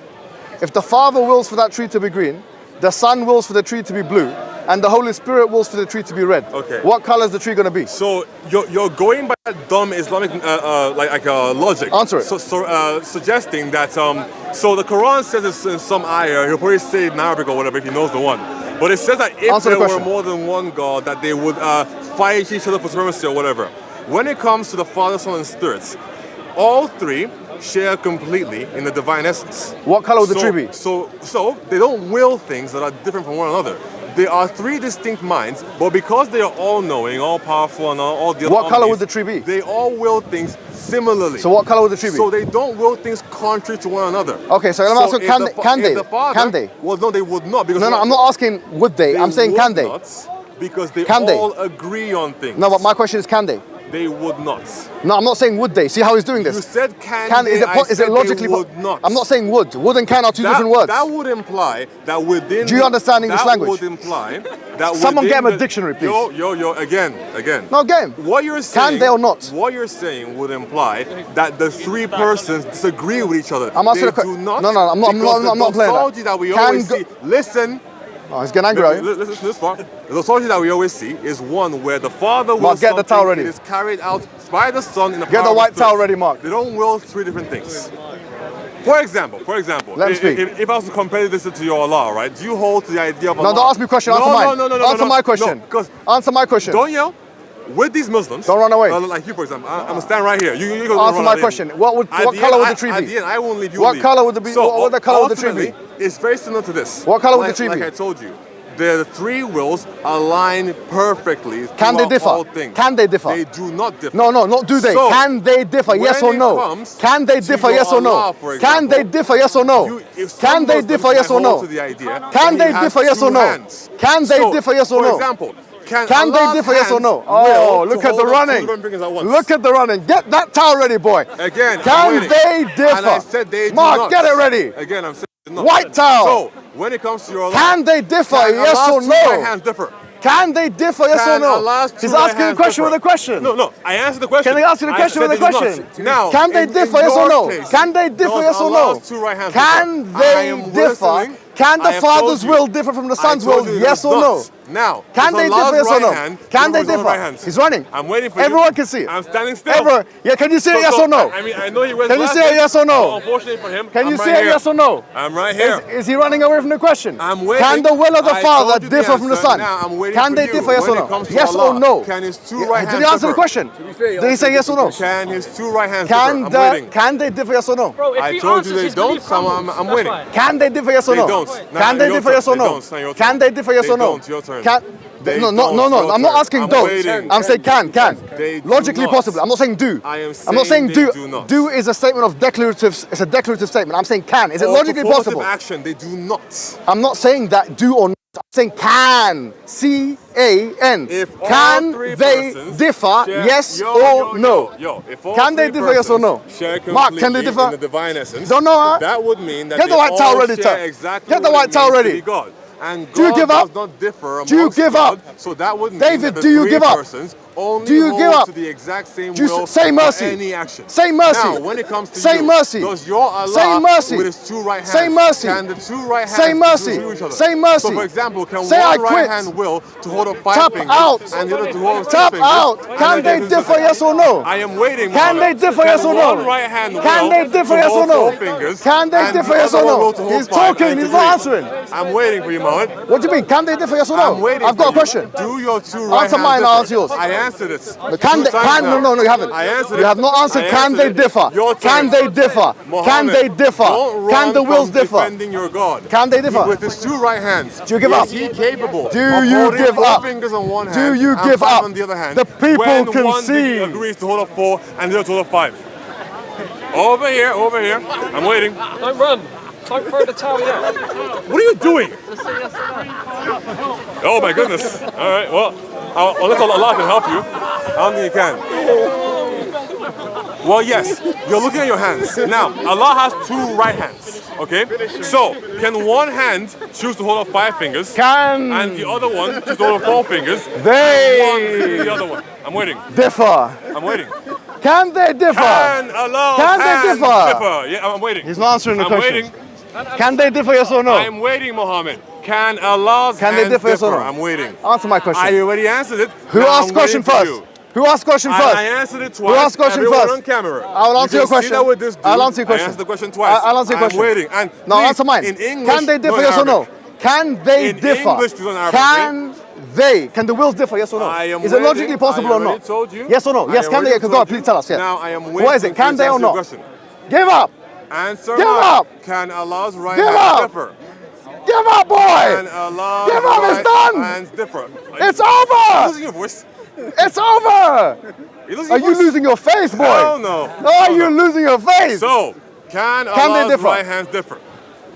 If the Father wills for that tree to be green, the Son wills for the tree to be blue, and the Holy Spirit wills for the tree to be red. Okay. What color is the tree going to be? So you're going by that dumb Islamic logic. Answer it. So suggesting that so the Quran says it's in some ayah. He'll probably say it in Arabic or whatever if he knows the one. But it says that if there were more than one God, that they would fight each other for supremacy or whatever. When it comes to the Father, Son, and Spirit, all three share completely in the divine essence. What color would the tree be? So they don't will things that are different from one another. there are three distinct minds, but because they are all knowing, all powerful, and all the other What color omnis, would the tree be? They all will things similarly. So what color would the tree be? So they don't will things contrary to one another. Okay, so let me ask you, can they? Can they? Well, no, they would not. Because No, I'm not asking would they. I'm saying can they? Because they Can all agree on things. No, but my question is can they? They would not. No, I'm not saying would they. See how he's doing this? You said can they, is it logically they would not. I'm not saying would. Would and can are two different words. That would imply that within... Do you understand English language? That would imply that Someone within get him a dictionary, please. Again. No, game. What you're saying... Can they or not? What you're saying would imply that the three persons disagree with each other. I'm asking a question. No, I'm not playing that. That we always see... Listen... Oh, he's getting angry, right? Listen to this part. The authority that we always see is one where the father will Mark, get the towel ready. It is carried out by the son in the Get the white towel ready, Mark. They don't will three different things. For example, Let me speak. If I was to compare this to your Allah, right? Do you hold to the idea of Allah? No, don't ask me a question. Answer mine. No. Answer my question. Answer my question. Don't yell. With these Muslims, don't run away. Like you, for example, I'm gonna stand right here. You go answer my question. What color would the tree be? At the end, I won't leave you. What color would the be? So, what color would the tree be? It's very similar to this. What color would the tree be? Like I told you. The three wills align perfectly. Can they differ? Can they differ? They do not differ. No, not do they. So, can they differ? Yes or no? Can they differ? Yes or no? Can they differ? Yes or no? Can they differ? Yes or no? Can they differ? Yes or no? Can they differ? Yes or no? For example, can they differ? Yes or no? Oh, look at the running. Look at the running. Get that towel ready, boy. Again, can they differ? And I said they do Mark, not. get it ready. Again, I'm saying no. White towel. So, when it comes to your Allah, can they differ? Yes or no? Hands differ? Can they differ? Yes or no? He's asking a question with a question. No. I answered the question. Can I ask you the question with a question? Now, can they differ? Yes or no? Can they differ? Yes or no? Can they differ? Can the Father's will differ from the Son's will? Yes or no? Now, can they differ? Yes or no? Can they differ? He's running. I'm waiting for Everyone can see it. I'm standing still. Yeah, can you see it? Yes or no? I mean, I know he wears Can you see it? Yes or no? Unfortunately for him, can you see it? Yes or no? I'm right here. Is he running away from the question? I'm waiting. Can the will of the Father differ from the Son? Can they differ? Yes or no? Yes or no? Can his two right hands Did he answer the question? Did he say yes or no? Can his two right hands differ? I'm waiting. Can they differ? Yes or no? I told you they don't, so I'm waiting. Can they differ? Yes or no? They don't. Can they differ? Yes or no? Can they differ? Yes or no? Your turn. No. I'm not asking don't. I'm saying can. Logically possible. I'm not saying do. I'm not saying do. Do is a statement of declarative. It's a declarative statement. I'm saying can. Is it logically possible? Action. They do not. I'm not saying that do or not. I'm saying can. C-A-N. Can they differ? Yes or no? Can they differ? Yes or no? Mark, can they differ? In the divine essence. Don't know, huh? That would mean that get the white towel ready. Get the white towel ready. And God do you give up? Does not differ do you give God, up? So that would mean David, that do you give up? Only do you give up? To the exact same do you will say mercy? Any action. Say mercy. Now, when it comes to say you, mercy. Does your Allah say mercy. with his two right hands? Say mercy. Can the two right hands say mercy. Each other? Say mercy. So, for example, can say one right hand will to hold up 5 Tap fingers out. and the other to hold up 6 Tap fingers? out. Can they differ? Yes or no? I am waiting. Can they differ? Yes or no? Right hand can they differ? Yes or no? Can they differ? Yes or no? He's talking. He's not answering. I'm waiting for you, Mohammed. What do you mean? Can they differ? Yes or no? I'm waiting. I've got a question. Do your two right answer mine. I'll answer yours. I answered it. Can they? No, you haven't. I answered you have not answered. Can they differ? Can they differ? Can they differ? Can the wills differ? Defending your God. Can they differ? With his two right hands. Do you give up? Is he capable? Do you give up? Fingers on one hand. Do you give up? On the other hand. The people can one see. Agrees to hold up 4 and the other to hold up 5. Over here. I'm waiting. Don't run. Don't throw the towel yet. What are you doing? Oh my goodness. All right. Well, unless Allah can help you, I don't think He can. Well, yes, you're looking at your hands. Now, Allah has 2 right hands, okay? So, can one hand choose to hold up 5 fingers? And the other one choose to hold up 4 fingers? The other one. I'm waiting. Differ. I'm waiting. Can they differ? Can Allah they differ? Yeah, I'm waiting. He's not answering the question. I'm waiting. Can they differ, yes or no? I'm waiting, Mohammed. Can Allah's Can they differ, yes or no? I'm waiting. Answer my question. I already answered it. Who asked question first? Who asked question first? I answered it twice. Who asked question first? On camera. I will answer your question. I'll answer your question. I answered the question twice. I'll answer your question. I'm waiting. And no, please, answer mine. In English, can they differ, yes or no? Can they differ? English, can they? Can the wills differ, yes or no? Is it logically possible or not? Told you. Yes or no? Yes, can they? Go on, please tell us. Yeah. Now I am waiting. What is it? Can they or not? Give up. Answer. Give up. Can Allah's right hand differ? Give up, boy! Can Allah's Give up, it's right done! hands differ? It's You're over! losing your voice. It's over! Are you losing your face, boy? Hell no. Are you losing your face? So, can they Allah's differ? right hands differ?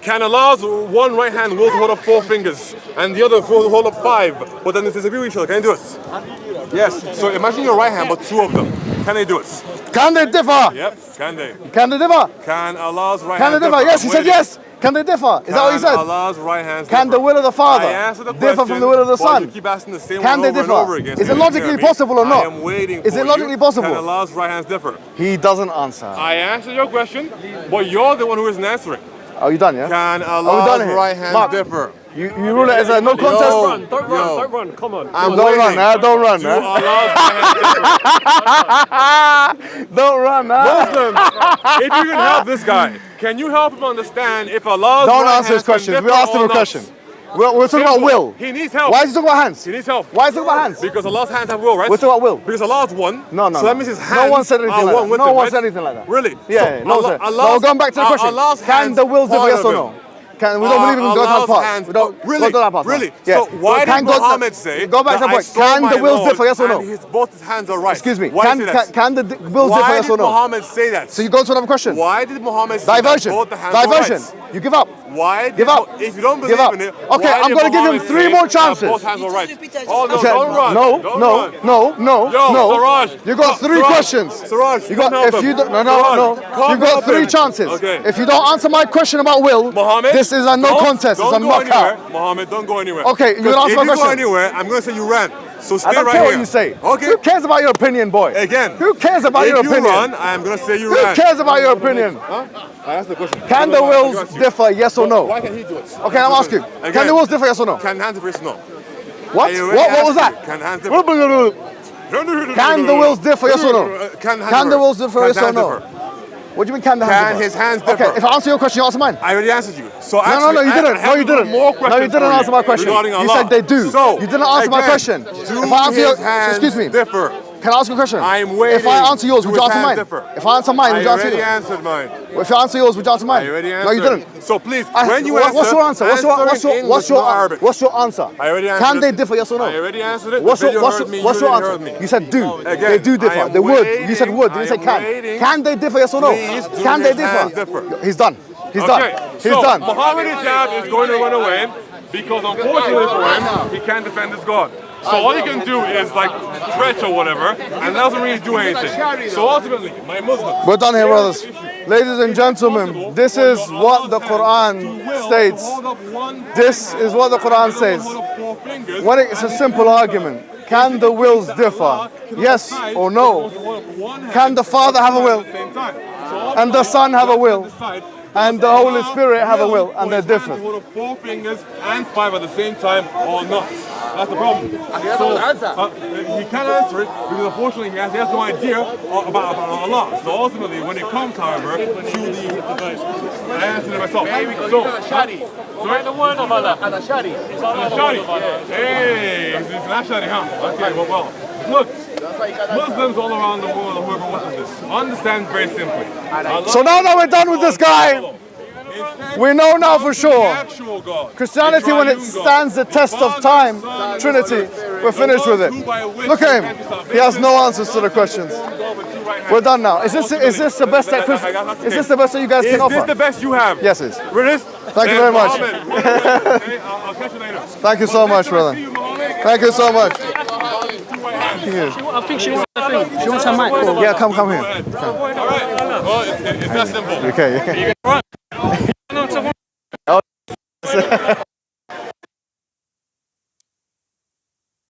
Can Allah's one right hand will hold up 4 fingers and the other will hold up 5, but then they disagree with each other? Can they do it? Yes. So imagine your right hand, but 2 of them. Can they do it? Can they differ? Yep. Can they? Can they differ? Can Allah's right Can they hand differ? Yes, he said Waiting. yes. Can they differ? Is that what he Can said? Allah's right hands Can differ? the will of the Father I answered the differ question, from the will of the but Son? you keep asking the same Can one they over and differ? over again. Is so it you logically hear me. possible or not? I am waiting Is for it logically you. possible? Can Allah's right hands differ? He doesn't answer. I answered your question, but you're the one who isn't answering. Are you done, yeah? Can done Allah's here? right hands Mark. differ? You rule it as a no contest? Yo. Don't run, come on. I'm Don't run, waiting. huh? Don't run, Do huh? Allah's right hands differ? Don't run, huh? Muslims, if you can help this guy, can you help him understand if Allah's Don't right answer his hands can questions. differ We asked him or a not? question. We're talking about will. He needs help. Why is he talking about hands? He needs help. Why is he talking about hands? Because Allah's hands have will, right? We're talking about will. Because Allah's one. No, no, So no. that means his hands No one said anything are like one that. with No him, one right? said anything like that. Really? Yeah, So no one said. No, Allah's- going back to the question. Allah's Can hands the wills differ, part yes of or him. no? We don't believe in God Allah's parts. hands- We don't. Really? God don't have parts. Really? Yeah. So why Can did God- Muhammad say Go back to that the I point. saw Can my the wills Lord differ, yes or no? and both his hands are right? Excuse me. Why say that? Can the wills differ, Why yes did or no? Muhammad say that? So you go to another question. Why did Muhammad say Diversion. that both the hands are Diversion. right? You give up. Why did Give up. If you don't Give believe up. in it, Okay, why I'm did gonna give him Muhammad 3 say more that chances. both hands are right? Oh no, Okay, don't run. No, Don't no, run. no, no, Yo, no. Siraj. You got 3 Siraj. questions. Siraj, You got come help if him. you don't, no, Siraj, no, no. come You got help 3 him. chances. Okay. If you don't answer my question about will, Mohammed, this is a no contest. It's a Don't go anywhere. knockout. Mohammed, don't go anywhere. Okay, you're gonna answer my If you go question. anywhere, I'm gonna say you ran. So stay I don't right care here. what you say. Okay. Who cares about your opinion, boy? Again. Who cares about your If you opinion? run, I'm gonna say you Who ran. cares about your opinion? Huh? I asked the question. Can the wills differ, yes or no? Why can't he do it? Okay, I'm asking. Again. Can the wills differ, yes or no? Can hands differ? Yes, no. What? I already What was asked that? you. Can hands differ? Can the wills differ, yes or no? Can the wills differ, yes or no? What do you mean can the hands Can differ? his hands differ? Okay, if I answer your question, you answer mine. I already answered you. So No, actually, you didn't. I have No, you didn't. More No, questions you didn't for answer my question. regarding You Allah. said they do. So, You didn't answer my again, question. do If I answer your, his hands excuse me, differ? can I ask you a question? I'm waiting. If I answer yours, would Do you his answer hands mine? differ? If I answer mine, would you I answer already yours? answered mine. If you answer yours, would you answer mine? I already answered. No, you didn't. So please, I- when you what's your answer? What's your English, answer? I already answered Can it. they differ? Yes or no? I already answered it. What's The your video what's heard your, me. what's You your didn't answer? hear me. You said do. Again, They do I differ. am They would. You said waiting. would. You didn't say I am can. waiting. Can they differ? Yes or no? Please do Can they his hands differ? differ. He's done. He's Okay, done. He's so done. Mohammed Hijab is going to run away because unfortunately for him, he can't defend his God. So all he can do is like stretch or whatever, and that doesn't really do anything. So ultimately, my Muslims. We're done here, brothers. Ladies and gentlemen, this is what the Quran states. This is what the Quran says. When it's a simple argument, can the wills differ? Yes or no? Can the Father have a will? And the Son have a will? And the Holy Spirit have a will? And they're different. 4 fingers and 5 at the same time or not. That's the problem. So, he can't answer it because unfortunately he has no idea about Allah. So ultimately, when it comes, however, to the I answered it myself. So, Write the word of Allah. Al-Ashari. Hey, it's an Ashari, huh? Okay, well. Look, Muslims all around the world, or whoever watches this, understand very simply. So now that we're done with this guy, we know now for sure. Christianity, when it stands the test of time, Trinity, we're finished with it. Look at him. He has no answers to the questions. We're done now. Is this the best that is this the best that you guys can offer? Is this the best you have? Yes, it is. Really? Thank you very much. I'll catch you later. Thank you so much, brother. Thank you so much. I think she wants a thing. She wants her mic. Yeah, come here. All right. Well, it's that simple. Okay.